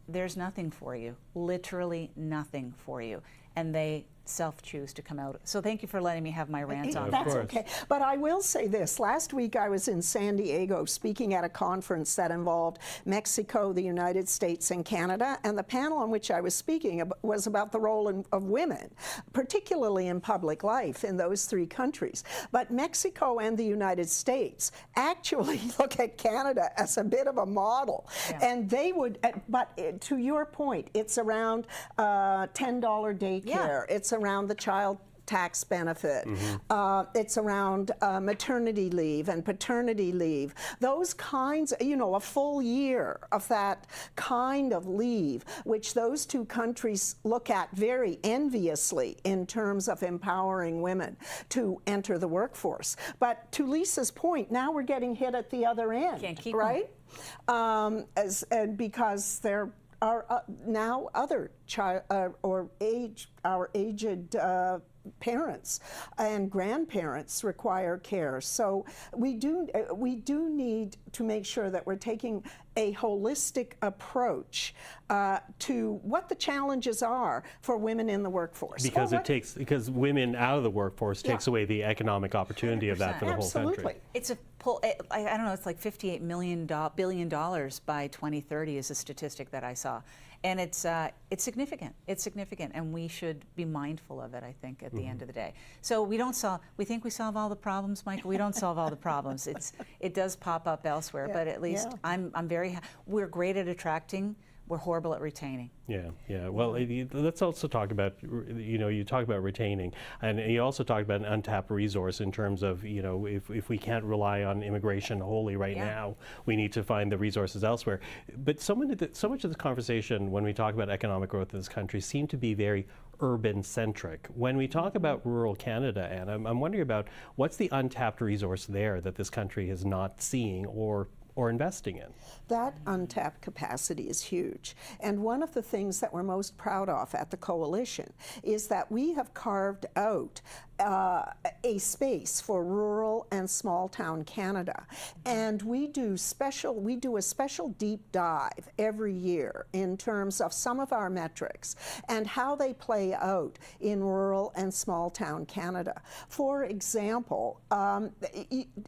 there's nothing for you, literally nothing for you. And they self-choose to come out. So thank you for letting me have my rant on that. That's okay. But I will say this. Last week I was in San Diego speaking at a conference that involved Mexico, the United States, and Canada. And the panel on which I was speaking was about the role of women, particularly in public life in those three countries. But Mexico and the United States actually look at Canada as a bit of a model. And they would, but to your point, it's around $10 daycare. It's around the child tax benefit. It's around maternity leave and paternity leave. Those kinds, you know, a full year of that kind of leave, which those two countries look at very enviously in terms of empowering women to enter the workforce. But to Lisa's point, now we're getting hit at the other end, can't keep right? Because there are now other our aged parents and grandparents require care. So we do need to make sure that we're taking a holistic approach to what the challenges are for women in the workforce. Because women out of the workforce takes away the economic opportunity of that for the whole country. It's a I don't know, it's like $58 billion by 2030 is a statistic that I saw. And it's significant. It's significant, and we should be mindful of it, I think, at the end of the day. So we think we solve all the problems, Michael. We don't solve all the problems. It does pop up elsewhere, but at least we're great at attracting. We're horrible at retaining. Yeah. Well, let's also talk about, you talk about retaining, and you also talk about an untapped resource in terms of, if we can't rely on immigration wholly right now, we need to find the resources elsewhere. But so much of this conversation, when we talk about economic growth in this country, seem to be very urban-centric. When we talk about rural Canada, and I'm wondering about what's the untapped resource there that this country is not seeing or investing in? That untapped capacity is huge. And one of the things that we're most proud of at the Coalition is that we have carved out a space for rural and small town Canada. And we do a special deep dive every year in terms of some of our metrics and how they play out in rural and small town Canada. For example,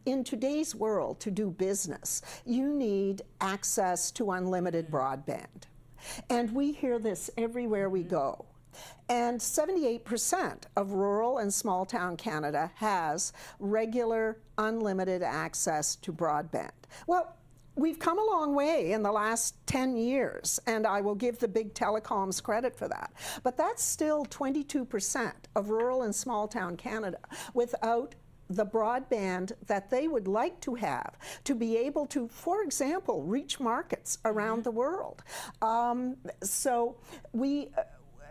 in today's world, to do business, you need access to unlimited broadband. And we hear this everywhere we go. And 78% of rural and small town Canada has regular, unlimited access to broadband. Well, we've come a long way in the last 10 years, and I will give the big telecoms credit for that. But that's still 22% of rural and small town Canada without the broadband that they would like to have to be able to, for example, reach markets around the world. So we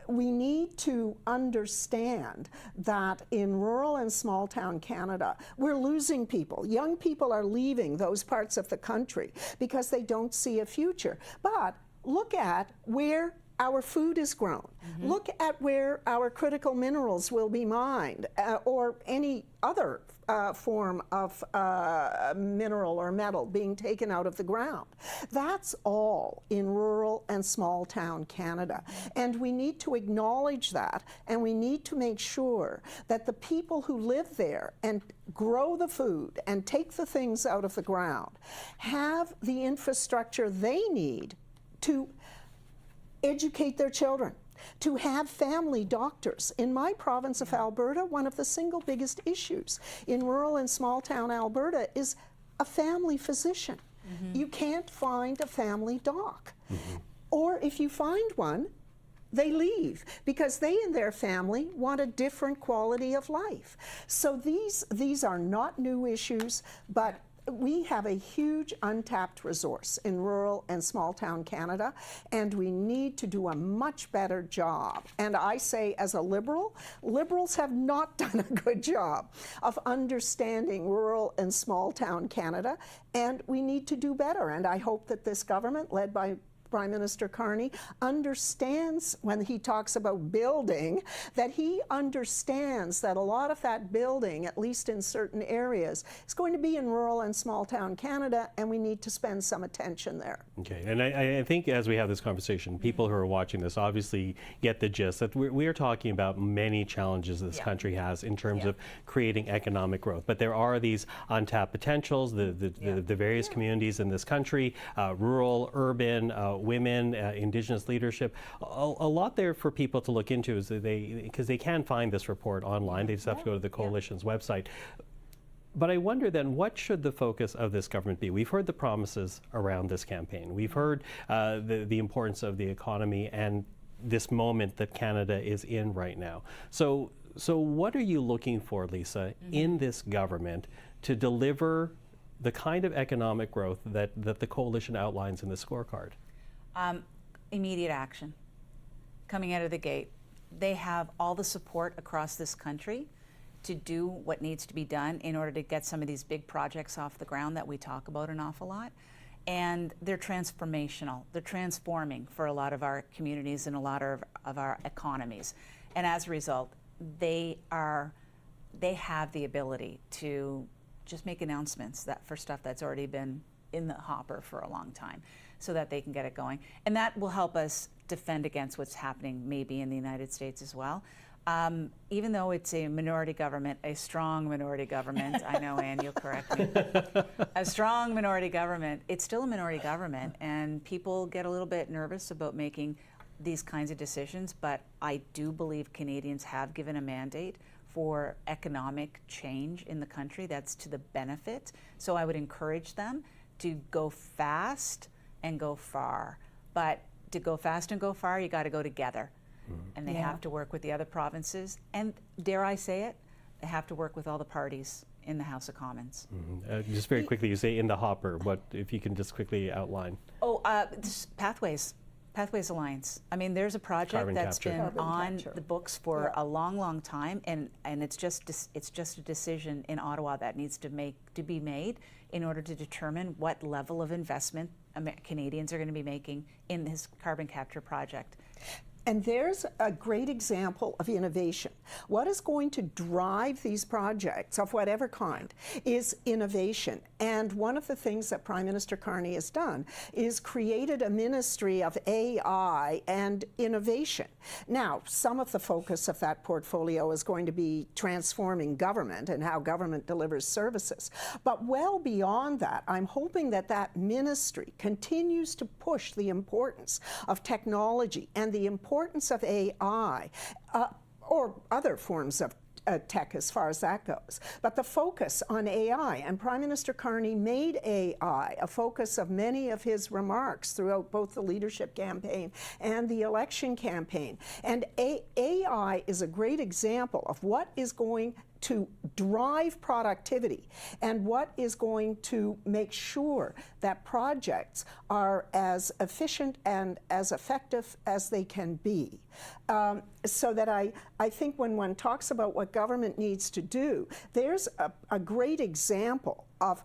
need to understand that in rural and small town Canada, we're losing people. Young people are leaving those parts of the country because they don't see a future. But look at where our food is grown. Look at where our critical minerals will be mined, or any other form of mineral or metal being taken out of the ground. That's all in rural and small town Canada. And we need to acknowledge that, and we need to make sure that the people who live there and grow the food and take the things out of the ground have the infrastructure they need to educate their children, to have family doctors. In my province of Alberta, one of the single biggest issues in rural and small town Alberta is a family physician. You can't find a family doc. Or if you find one, they leave because they and their family want a different quality of life. So these are not new issues, but we have a huge untapped resource in rural and small town Canada, and we need to do a much better job. And I say, as a Liberal, Liberals have not done a good job of understanding rural and small town Canada, and we need to do better. And I hope that this government, led by Prime Minister Carney, understands when he talks about building, that he understands that a lot of that building, at least in certain areas, is going to be in rural and small town Canada, and we need to spend some attention there. Okay, and I think as we have this conversation, people who are watching this obviously get the gist that we are talking about many challenges this country has in terms of creating economic growth. But there are these untapped potentials, the various communities in this country, rural, urban, women, Indigenous leadership, a lot there for people to look into, is because they can find this report online. They just have to go to the Coalition's website. But I wonder then, what should the focus of this government be? We've heard the promises around this campaign. We've heard the importance of the economy and this moment that Canada is in right now. So what are you looking for, Lisa, in this government to deliver the kind of economic growth that the Coalition outlines in the scorecard? Immediate action. Coming out of the gate. They have all the support across this country to do what needs to be done in order to get some of these big projects off the ground that we talk about an awful lot. And they're transformational. They're transforming for a lot of our communities and a lot of our economies. And as a result, they have the ability to just make announcements for stuff that's already been in the hopper for a long time, so that they can get it going. And that will help us defend against what's happening maybe in the United States as well. Even though it's a minority government, a strong minority government, I know, Anne, you'll correct me, a strong minority government, it's still a minority government, and people get a little bit nervous about making these kinds of decisions, but I do believe Canadians have given a mandate for economic change in the country that's to the benefit. So I would encourage them to go fast and go far. But to go fast and go far, you got to go together. And they have to work with the other provinces. And dare I say it, they have to work with all the parties in the House of Commons. Just very quickly, you say in the hopper. What, if you can just quickly outline? Pathways Alliance. I mean, there's a project Carbon that's capture. been Carbon on capture. the books for a long, long time, and it's just a decision in Ottawa that needs to be made in order to determine what level of investment Canadians are going to be making in this carbon capture project. And there's a great example of innovation. What is going to drive these projects of whatever kind is innovation. And one of the things that Prime Minister Carney has done is created a ministry of AI and innovation. Now, some of the focus of that portfolio is going to be transforming government and how government delivers services. But well beyond that, I'm hoping that that ministry continues to push the importance of technology and the importance of AI or other forms of tech as far as that goes. But the focus on AI, and Prime Minister Carney made AI a focus of many of his remarks throughout both the leadership campaign and the election campaign. And AI is a great example of what is going to drive productivity and what is going to make sure that projects are as efficient and as effective as they can be. So that I think when one talks about what government needs to do, there's a great example of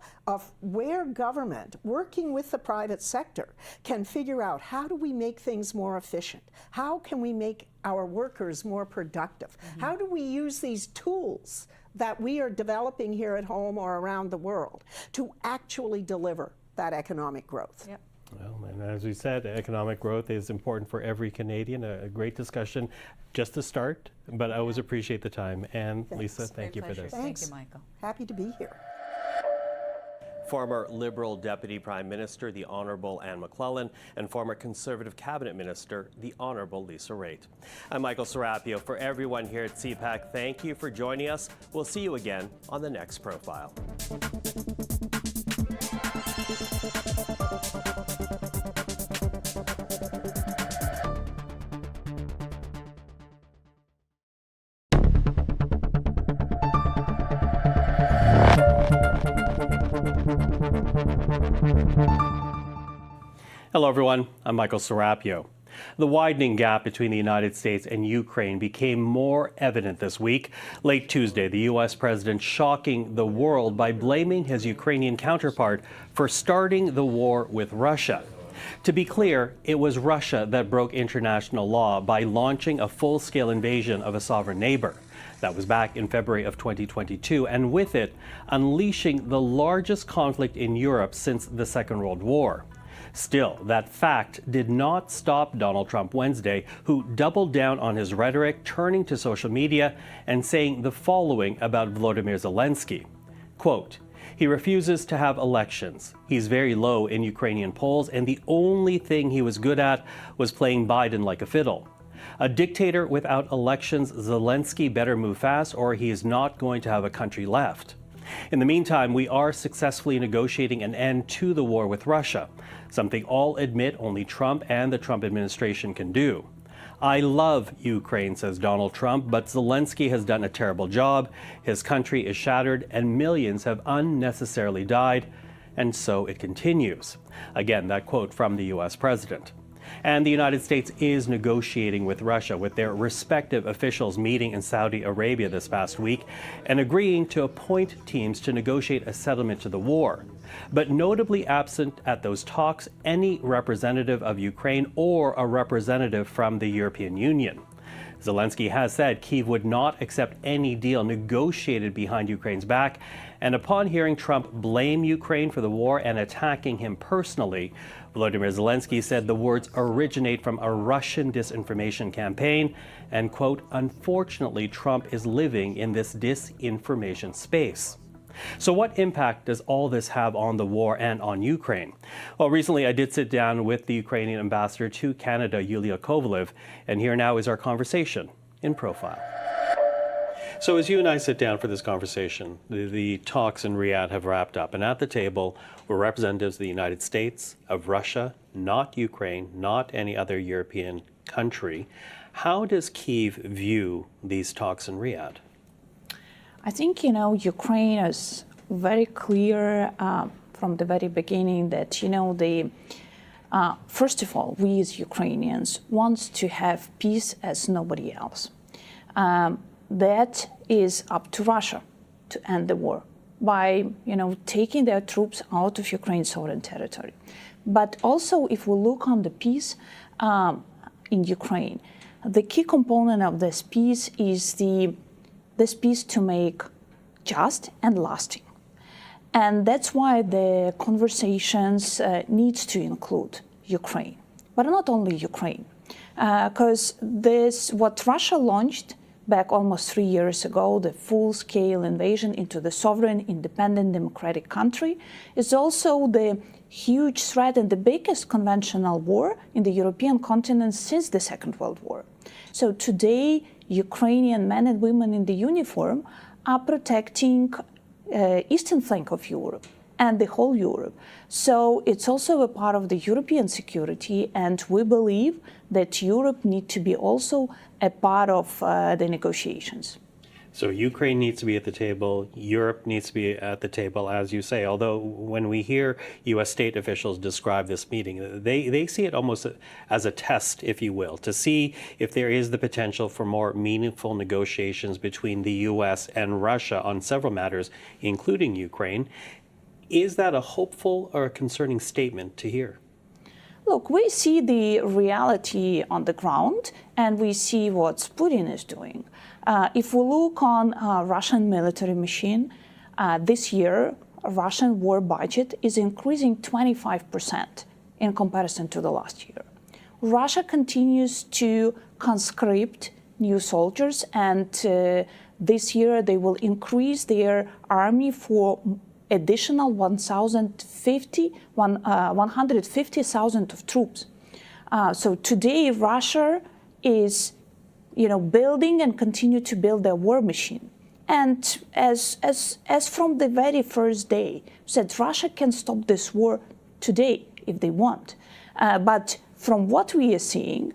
where government, working with the private sector, can figure out how do we make things more efficient? How can we make our workers more productive? How do we use these tools that we are developing here at home or around the world to actually deliver that economic growth? Yep. Well, and as we said, economic growth is important for every Canadian. A great discussion, just to start, but I always appreciate the time. And Lisa, thank you for this. Thank you, Michael. Happy to be here. Former Liberal Deputy Prime Minister, the Honourable Anne McClellan, and former Conservative Cabinet Minister, the Honourable Lisa Raitt. I'm Michael Serapio. For everyone here at CPAC, thank you for joining us. We'll see you again on the next profile. Hello, everyone. I'm Michael Serapio. The widening gap between the United States and Ukraine became more evident this week. Late Tuesday, the U.S. president shocking the world by blaming his Ukrainian counterpart for starting the war with Russia. To be clear, it was Russia that broke international law by launching a full-scale invasion of a sovereign neighbor. That was back in February of 2022, and with it, unleashing the largest conflict in Europe since the Second World War. Still, that fact did not stop Donald Trump Wednesday, who doubled down on his rhetoric, turning to social media and saying the following about Volodymyr Zelensky. Quote, "He refuses to have elections. He's very low in Ukrainian polls, and the only thing he was good at was playing Biden like a fiddle. A dictator without elections, Zelensky better move fast or he is not going to have a country left." In the meantime, we are successfully negotiating an end to the war with Russia, something all admit only Trump and the Trump administration can do. "I love Ukraine," says Donald Trump, but Zelensky has done a terrible job. His country is shattered and millions have unnecessarily died. And so it continues. Again, that quote from the U.S. president. And the United States is negotiating with Russia, with their respective officials meeting in Saudi Arabia this past week and agreeing to appoint teams to negotiate a settlement to the war. But notably absent at those talks, any representative of Ukraine or a representative from the European Union. Zelensky has said Kyiv would not accept any deal negotiated behind Ukraine's back. And upon hearing Trump blame Ukraine for the war and attacking him personally, Volodymyr Zelensky said the words originate from a Russian disinformation campaign and, quote, "Unfortunately, Trump is living in this disinformation space." So what impact does all this have on the war and on Ukraine? Well, recently I did sit down with the Ukrainian ambassador to Canada, Yuliya Kovaliv, and here now is our conversation in Profile. So as you and I sit down for this conversation, the talks in Riyadh have wrapped up, and at the table were representatives of the United States, of Russia, not Ukraine, not any other European country. How does Kyiv view these talks in Riyadh? I think, Ukraine is very clear from the very beginning that, first of all, we as Ukrainians want to have peace as nobody else. That is up to Russia to end the war by, taking their troops out of Ukraine's sovereign territory. But also, if we look on the peace in Ukraine, the key component of this peace is this peace to make just and lasting. And that's why the conversations needs to include Ukraine, but not only Ukraine, because what Russia launched back almost 3 years ago, the full-scale invasion into the sovereign, independent, democratic country, is also the huge threat and the biggest conventional war in the European continent since the Second World War. So today, Ukrainian men and women in the uniform are protecting eastern flank of Europe and the whole Europe. So it's also a part of the European security, and we believe that Europe needs to be also a part of the negotiations. So Ukraine needs to be at the table, Europe needs to be at the table, as you say, although when we hear U.S. state officials describe this meeting, they see it almost as a test, if you will, to see if there is the potential for more meaningful negotiations between the U.S. and Russia on several matters, including Ukraine. Is that a hopeful or a concerning statement to hear? Look, we see the reality on the ground, and we see what Putin is doing. If we look on Russian military machine, this year, Russian war budget is increasing 25% in comparison to the last year. Russia continues to conscript new soldiers, and this year they will increase their army for additional 150,000 of troops. So today, Russia is, building and continue to build their war machine. And as from the very first day, said Russia can stop this war today if they want. But from what we are seeing,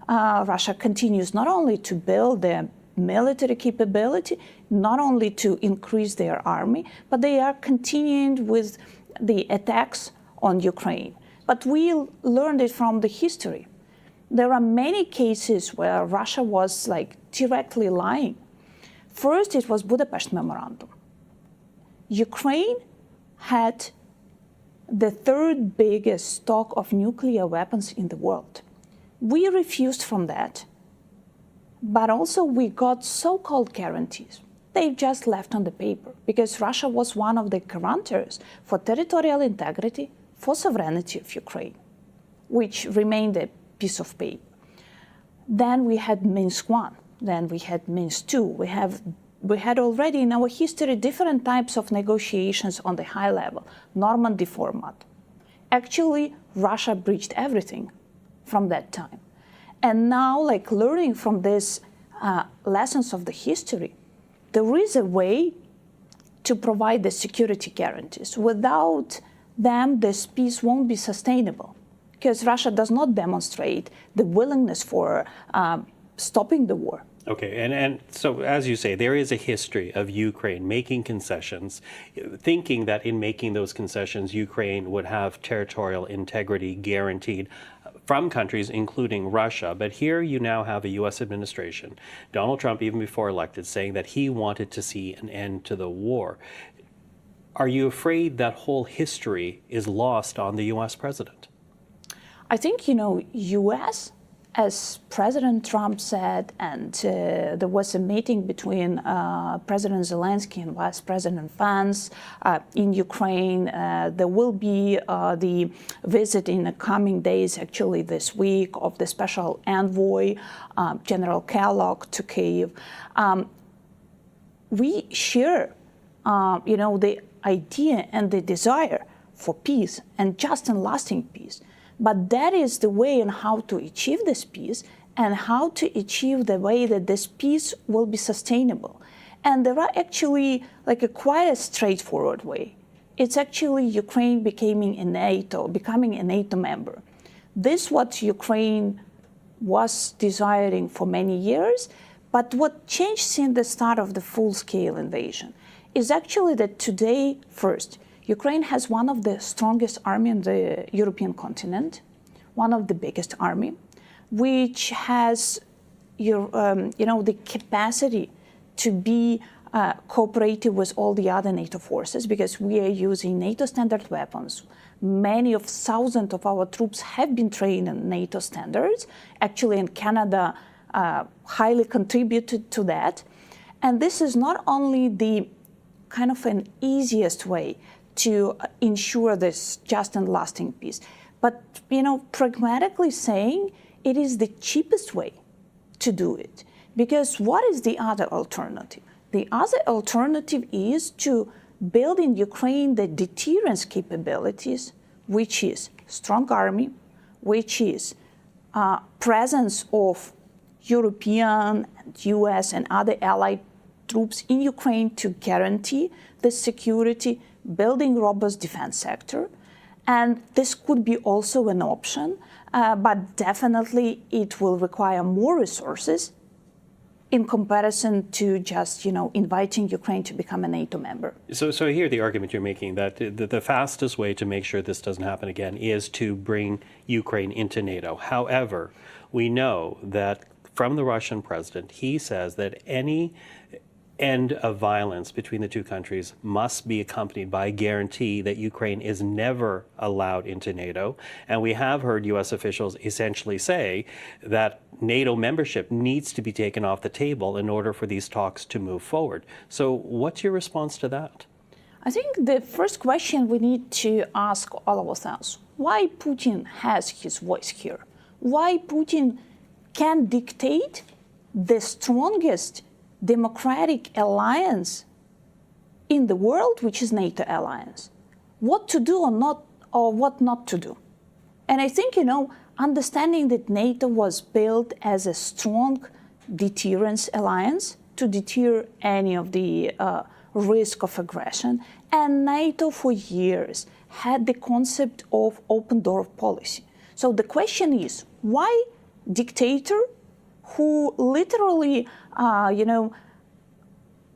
Russia continues not only to build their military capability, not only to increase their army, but they are continuing with the attacks on Ukraine. But we learned it from the history. There are many cases where Russia was like directly lying. First, it was Budapest Memorandum. Ukraine had the third biggest stock of nuclear weapons in the world. We refused from that, but also we got so-called guarantees. They've just left on the paper because Russia was one of the guarantors for territorial integrity, for sovereignty of Ukraine, which remained a piece of paper. Then we had Minsk I, then we had Minsk II. We had already in our history different types of negotiations on the high level, Normandy format. Actually, Russia breached everything from that time. And now, like learning from these lessons of the history, there is a way to provide the security guarantees. Without them, this peace won't be sustainable because Russia does not demonstrate the willingness for stopping the war. Okay, and so as you say, there is a history of Ukraine making concessions, thinking that in making those concessions, Ukraine would have territorial integrity guaranteed from countries including Russia. But here you now have a U.S. administration, Donald Trump, even before elected, saying that he wanted to see an end to the war. Are you afraid that whole history is lost on the U.S. president? I think, U.S., as President Trump said, and there was a meeting between President Zelensky and Vice President Vance in Ukraine. There will be the visit in the coming days, actually this week, of the special envoy, General Kellogg, to Kyiv. We share, the idea and the desire for peace and just and lasting peace. But that is the way and how to achieve this peace and how to achieve the way that this peace will be sustainable. And there are actually quite a straightforward way. It's actually Ukraine becoming a NATO member. This is what Ukraine was desiring for many years, but what changed since the start of the full-scale invasion is actually that today, first, Ukraine has one of the strongest army in the European continent, one of the biggest army, which has, the capacity to be cooperative with all the other NATO forces because we are using NATO standard weapons. Many of thousands of our troops have been trained in NATO standards. Actually, in Canada, highly contributed to that. And this is not only the kind of an easiest way to ensure this just and lasting peace. But, pragmatically saying, it is the cheapest way to do it. Because what is the other alternative? The other alternative is to build in Ukraine the deterrence capabilities, which is strong army, which is presence of European, and US, and other allied troops in Ukraine to guarantee the security, building robust defense sector. And this could be also an option, but definitely it will require more resources in comparison to just, inviting Ukraine to become a NATO member. So I hear the argument you're making that the fastest way to make sure this doesn't happen again is to bring Ukraine into NATO. However, we know that from the Russian president, he says that any end of violence between the two countries must be accompanied by a guarantee that Ukraine is never allowed into NATO. And we have heard U.S. officials essentially say that NATO membership needs to be taken off the table in order for these talks to move forward. So what's your response to that? I think the first question we need to ask all of ourselves, why Putin has his voice here? Why Putin can dictate the strongest democratic alliance in the world, which is NATO alliance, what to do or what not to do. And I think, understanding that NATO was built as a strong deterrence alliance to deter any of the risk of aggression. And NATO for years had the concept of open door policy. So the question is, why dictator who literally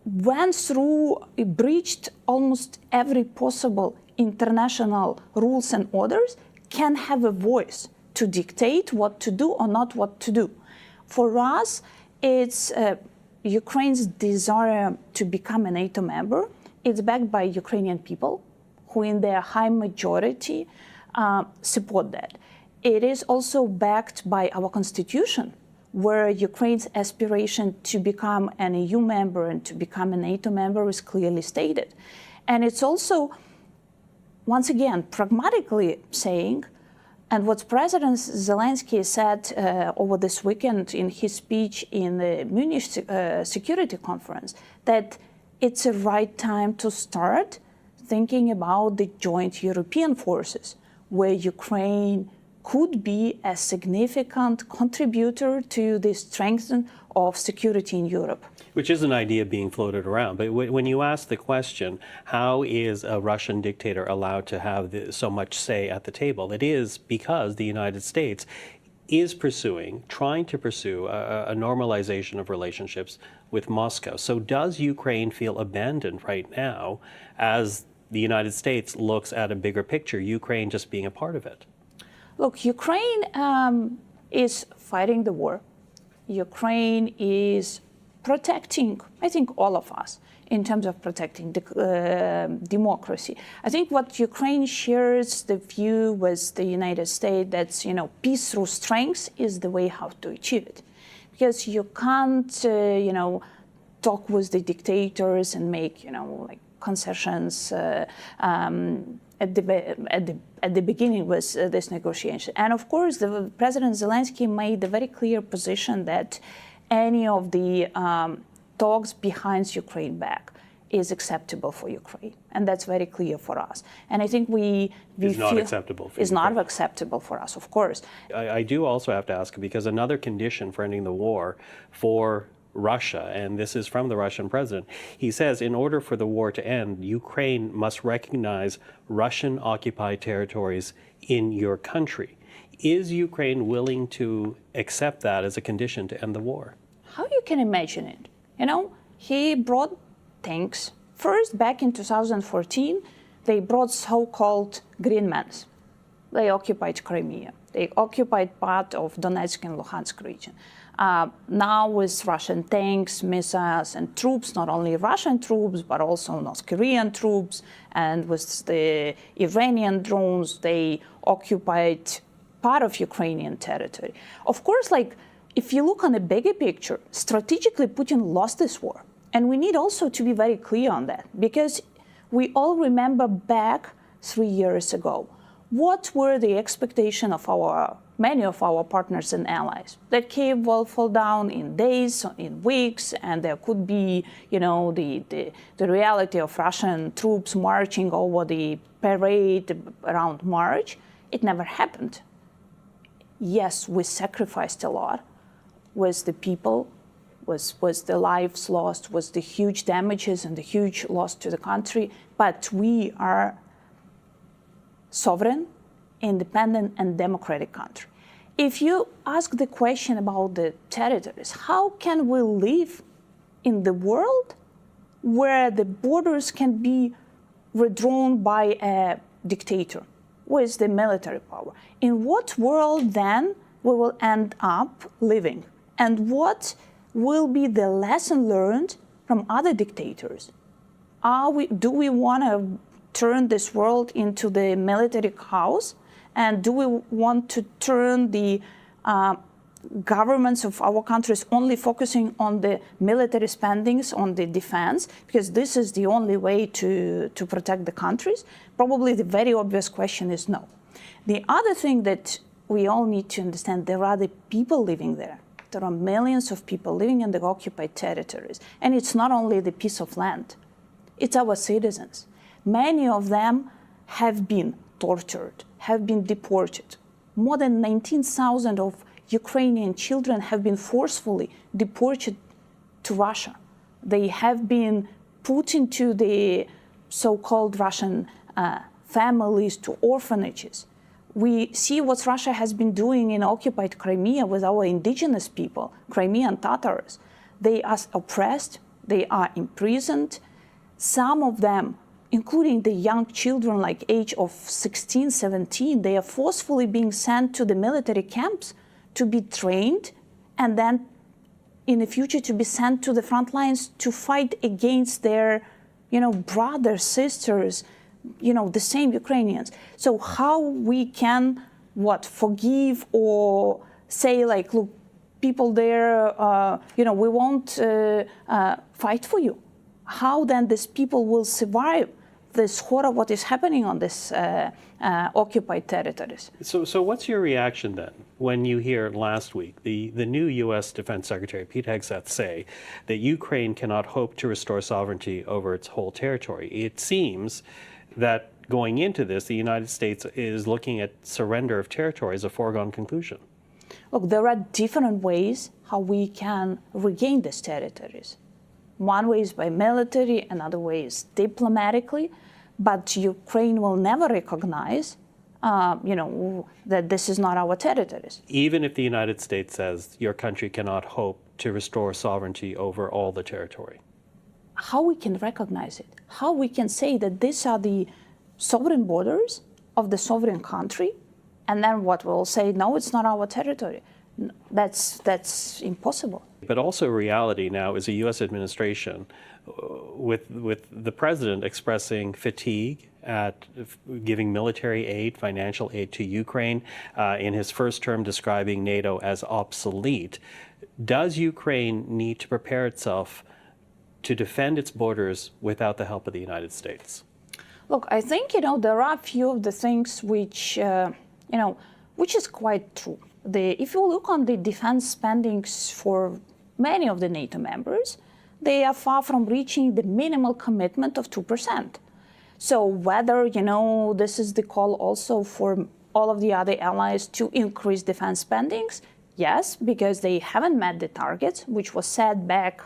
went through, breached almost every possible international rules and orders can have a voice to dictate what to do or not what to do. For us, it's Ukraine's desire to become a NATO member. It's backed by Ukrainian people who in their high majority support that. It is also backed by our constitution, where Ukraine's aspiration to become an EU member and to become a NATO member is clearly stated. And it's also, once again, pragmatically saying, and what President Zelensky said over this weekend in his speech in the Munich Security Conference, that it's a right time to start thinking about the joint European forces, where Ukraine could be a significant contributor to the strengthening of security in Europe. Which is an idea being floated around. But when you ask the question, how is a Russian dictator allowed to have so much say at the table? It is because the United States is trying to pursue a normalization of relationships with Moscow. So does Ukraine feel abandoned right now as the United States looks at a bigger picture, Ukraine just being a part of it? Look, Ukraine is fighting the war. Ukraine is protecting, I think, all of us in terms of protecting democracy. I think what Ukraine shares the view with the United States that, peace through strength is the way how to achieve it. Because you can't, talk with the dictators and make, like concessions at the beginning with this negotiation. And of course, the President Zelensky made a very clear position that any of the talks behind Ukraine back is acceptable for Ukraine. And that's very clear for us. And I think we is feel not acceptable for is Ukraine. not acceptable for us, of course. I do also have to ask, because another condition for ending the war for Russia, and this is from the Russian president, he says in order for the war to end, Ukraine must recognize Russian-occupied territories in your country. Is Ukraine willing to accept that as a condition to end the war? How you can imagine it? He brought tanks. First, back in 2014, they brought so-called green men. They occupied Crimea. They occupied part of Donetsk and Luhansk region. Now with Russian tanks, missiles, and troops, not only Russian troops, but also North Korean troops, and with the Iranian drones, they occupied part of Ukrainian territory. Of course, if you look on the bigger picture, strategically Putin lost this war. And we need also to be very clear on that, because we all remember back 3 years ago, what were the expectations of many of our partners and allies? That Kyiv will fall down in days, in weeks, and there could be, the reality of Russian troops marching over the parade around March. It never happened. Yes, we sacrificed a lot with the people, was the lives lost, was the huge damages and the huge loss to the country, but we are sovereign, independent, and democratic country. If you ask the question about the territories, how can we live in the world where the borders can be redrawn by a dictator with the military power? In what world then we will end up living? And what will be the lesson learned from other dictators? Do we want to turn this world into the military chaos? And do we want to turn the governments of our countries only focusing on the military spendings, on the defense, because this is the only way to protect the countries? Probably the very obvious question is no. The other thing that we all need to understand, there are the people living there. There are millions of people living in the occupied territories. And it's not only the piece of land, it's our citizens. Many of them have been tortured, have been deported. More than 19,000 of Ukrainian children have been forcefully deported to Russia. They have been put into the so-called Russian families, to orphanages. We see what Russia has been doing in occupied Crimea with our indigenous people, Crimean Tatars. They are oppressed, they are imprisoned. Some of them including the young children like age of 16, 17, they are forcefully being sent to the military camps to be trained and then in the future to be sent to the front lines to fight against their, brothers, sisters, the same Ukrainians. So how we can, forgive or say like, look, people there, we won't fight for you. How then these people will survive this horror, what is happening on this occupied territories? So what's your reaction then when you hear last week the new U.S. Defense Secretary Pete Hegseth say that Ukraine cannot hope to restore sovereignty over its whole territory? It seems that going into this, the United States is looking at surrender of territory as a foregone conclusion. Look, there are different ways how we can regain these territories. One way is by military, another way is diplomatically, but Ukraine will never recognize, that this is not our territories. Even if the United States says your country cannot hope to restore sovereignty over all the territory. How we can recognize it? How we can say that these are the sovereign borders of the sovereign country, and then what we'll say, no, it's not our territory. That's impossible. But also reality now is a U.S. administration with the president expressing fatigue at giving military aid, financial aid to Ukraine, in his first term describing NATO as obsolete. Does Ukraine need to prepare itself to defend its borders without the help of the United States? Look, I think, there are a few of the things which, which is quite true. If you look on the defense spendings for many of the NATO members, they are far from reaching the minimal commitment of 2%. So whether, this is the call also for all of the other allies to increase defense spendings, yes, because they haven't met the targets, which was set back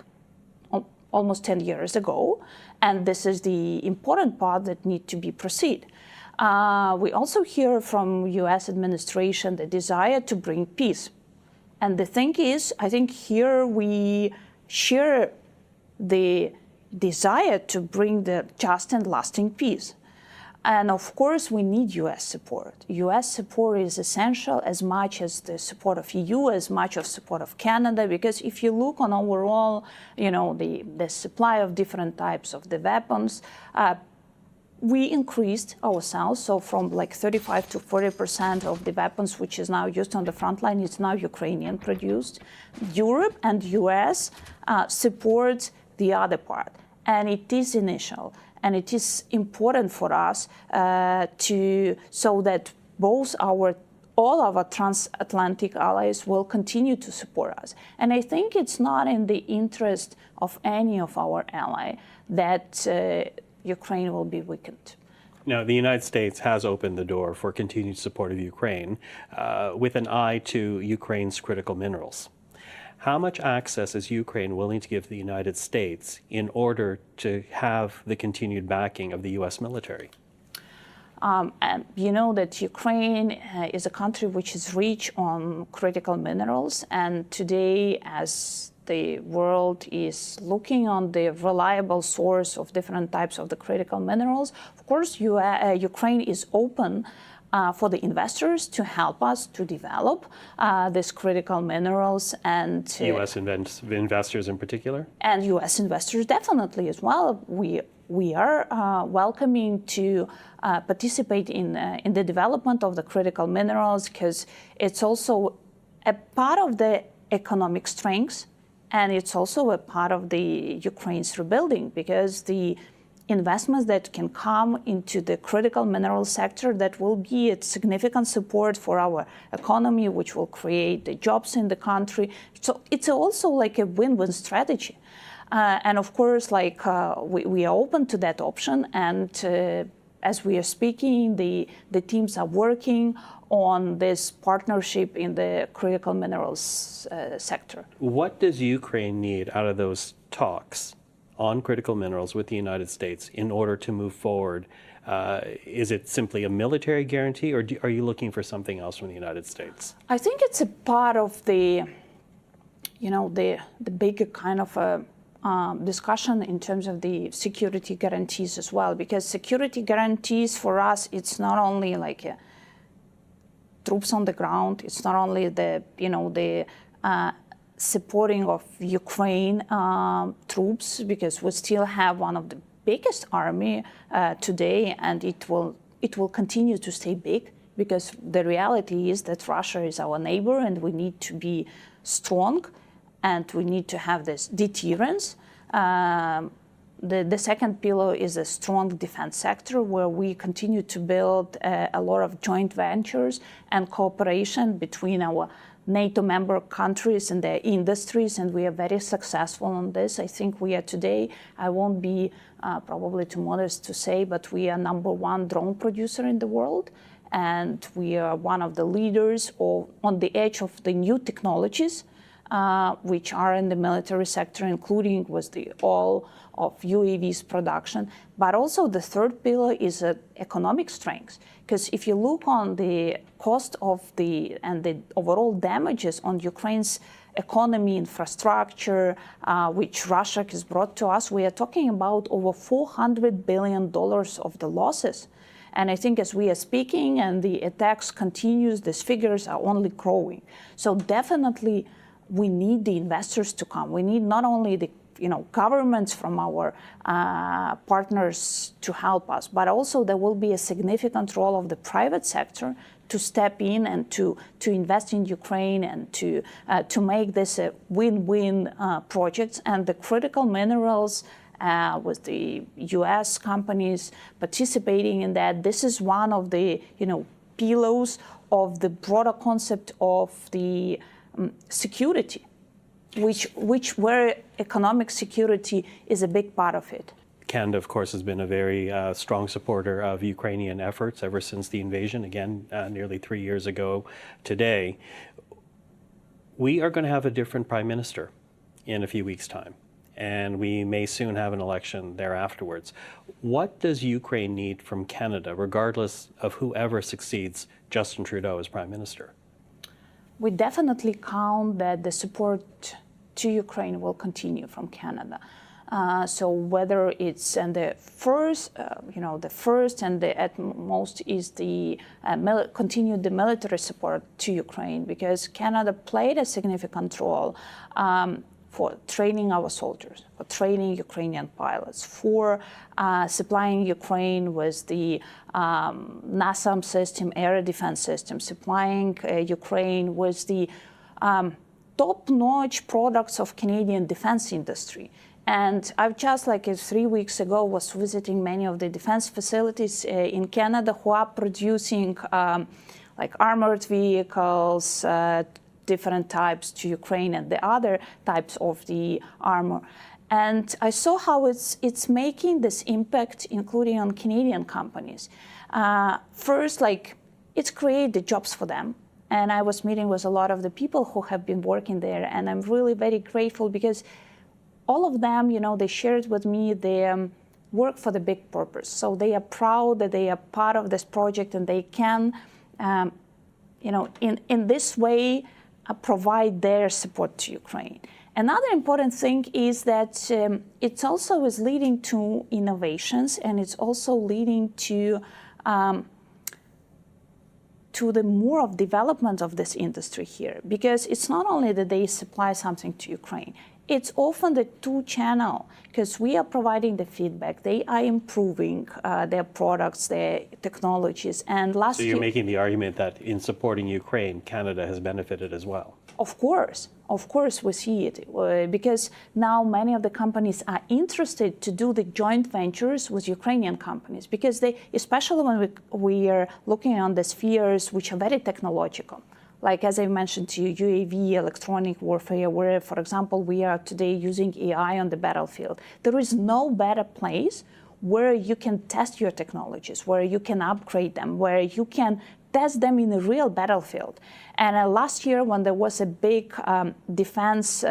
almost 10 years ago. And this is the important part that need to be proceed. We also hear from U.S. administration the desire to bring peace. And the thing is, I think here we share the desire to bring the just and lasting peace. And of course, we need U.S. support. U.S. support is essential as much as the support of EU, as much as support of Canada, because if you look on overall, the supply of different types of the weapons, we increased ourselves, so from like 35 to 40% of the weapons which is now used on the front line is now Ukrainian produced. Europe and US support the other part, and it is initial, and it is important for us so that all our transatlantic allies will continue to support us. And I think it's not in the interest of any of our allies that Ukraine will be weakened. Now, the United States has opened the door for continued support of Ukraine with an eye to Ukraine's critical minerals. How much access is Ukraine willing to give the United States in order to have the continued backing of the U.S. military? And you know that Ukraine is a country which is rich on critical minerals, and today, as the world is looking on the reliable source of different types of the critical minerals, of course, Ukraine is open for the investors to help us to develop these critical minerals, and U.S. investors in particular? And U.S. investors definitely as well. We are welcoming to participate in the development of the critical minerals, because it's also a part of the economic strengths, and it's also a part of the Ukraine's rebuilding, because the investments that can come into the critical mineral sector, that will be a significant support for our economy, which will create the jobs in the country. So it's also like a win-win strategy. And of course, we are open to that option. And as we are speaking, the teams are working on this partnership in the critical minerals sector. What does Ukraine need out of those talks on critical minerals with the United States in order to move forward? Is it simply a military guarantee, or are you looking for something else from the United States? I think it's a part of the bigger kind of a discussion in terms of the security guarantees as well, because security guarantees for us, it's not only like troops on the ground, it's not only the supporting of Ukraine troops, because we still have one of the biggest army today, and it will continue to stay big, because the reality is that Russia is our neighbor, and we need to be strong, and we need to have this deterrence. The second pillar is a strong defense sector, where we continue to build a lot of joint ventures and cooperation between our NATO member countries and their industries, and we are very successful on this. I think we are today, I won't be probably too modest to say, but we are #1 drone producer in the world, and we are one of the leaders on the edge of the new technologies, which are in the military sector, including with all of UAVs production. But also the third pillar is economic strength, because if you look on the cost of the overall damages on Ukraine's economy, infrastructure, which Russia has brought to us, we are talking about over $400 billion of the losses. And I think as we are speaking and the attacks continues, these figures are only growing. So definitely we need the investors to come. We need not only the governments from our partners to help us, but also there will be a significant role of the private sector to step in and to invest in Ukraine and to make this a win-win project. And the critical minerals, with the U.S. companies participating in that, this is one of the pillars of the broader concept of the security, where economic security is a big part of it. Canada, of course, has been a very strong supporter of Ukrainian efforts ever since the invasion, again, nearly 3 years ago today. We are going to have a different prime minister in a few weeks' time, and we may soon have an election there afterwards. What does Ukraine need from Canada, regardless of whoever succeeds Justin Trudeau as prime minister? We definitely count that the support to Ukraine will continue from Canada. So whether it's in the first, the first and the at most is the continue the military support to Ukraine, because Canada played a significant role for training our soldiers, for training Ukrainian pilots, for supplying Ukraine with the NASAM system, air defense system, supplying Ukraine with the top-notch products of Canadian defense industry. And I've just 3 weeks ago was visiting many of the defense facilities in Canada who are producing armored vehicles, different types to Ukraine and the other types of the armor. And I saw how it's making this impact, including on Canadian companies. First, it's created jobs for them. And I was meeting with a lot of the people who have been working there, and I'm really very grateful because all of them, they shared with me they work for the big purpose. So they are proud that they are part of this project, and they can, in this way, provide their support to Ukraine. Another important thing is that it also is leading to innovations, and it's also leading to the more of development of this industry here, because it's not only that they supply something to Ukraine, it's often the two-channel, because we are providing the feedback. They are improving their products, their technologies. And last year, so you're making the argument that in supporting Ukraine, Canada has benefited as well. Of course we see it, because now many of the companies are interested to do the joint ventures with Ukrainian companies, because they, especially when we are looking on the spheres which are very technological. Like, as I mentioned to you, UAV, electronic warfare, where, for example, we are today using AI on the battlefield. There is no better place where you can test your technologies, where you can upgrade them, where you can test them in a real battlefield. And last year, when there was a big defense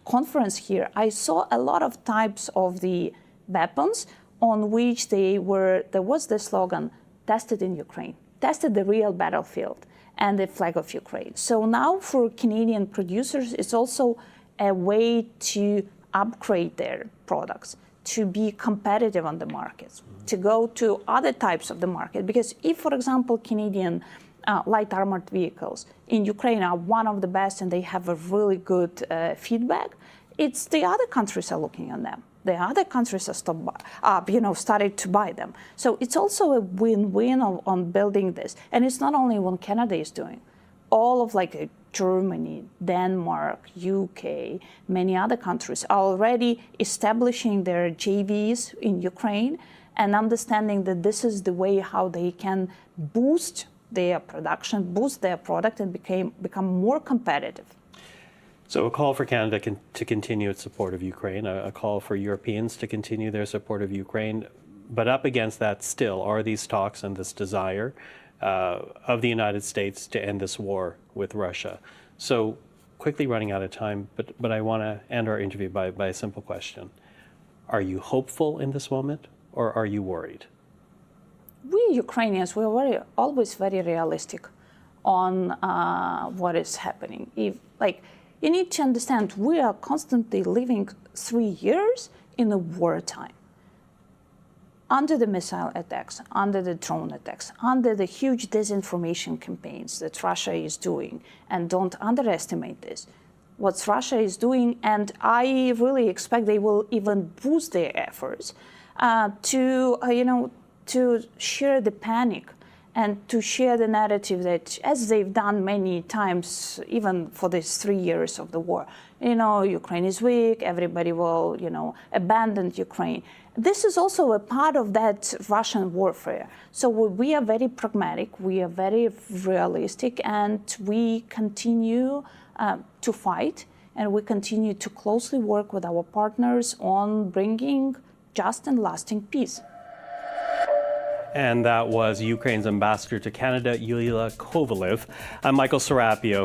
conference here, I saw a lot of types of the weapons on which there was the slogan, tested in Ukraine, tested the real battlefield, and the flag of Ukraine. So now for Canadian producers, it's also a way to upgrade their products, to be competitive on the markets, to go to other types of the market. Because if, for example, Canadian light armored vehicles in Ukraine are one of the best and they have a really good feedback, it's the other countries are looking on them. The other countries are started to buy them. So it's also a win-win on building this. And it's not only what Canada is doing. All of Germany, Denmark, UK, many other countries are already establishing their JVs in Ukraine and understanding that this is the way how they can boost their production, boost their product, and become more competitive. So a call for Canada to continue its support of Ukraine, a call for Europeans to continue their support of Ukraine. But up against that still are these talks and this desire of the United States to end this war with Russia. So quickly running out of time, but I want to end our interview by a simple question. Are you hopeful in this moment, or are you worried? We Ukrainians, we're always very realistic on what is happening. You need to understand, we are constantly living 3 years in a wartime. Under the missile attacks, under the drone attacks, under the huge disinformation campaigns that Russia is doing, and don't underestimate this, what Russia is doing, and I really expect they will even boost their efforts to share the panic and to share the narrative that, as they've done many times, even for these 3 years of the war, Ukraine is weak, everybody will, abandon Ukraine. This is also a part of that Russian warfare. So we are very pragmatic, we are very realistic, and we continue to fight, and we continue to closely work with our partners on bringing just and lasting peace. And that was Ukraine's ambassador to Canada, Yuliya Kovaliv. I'm Michael Serapio.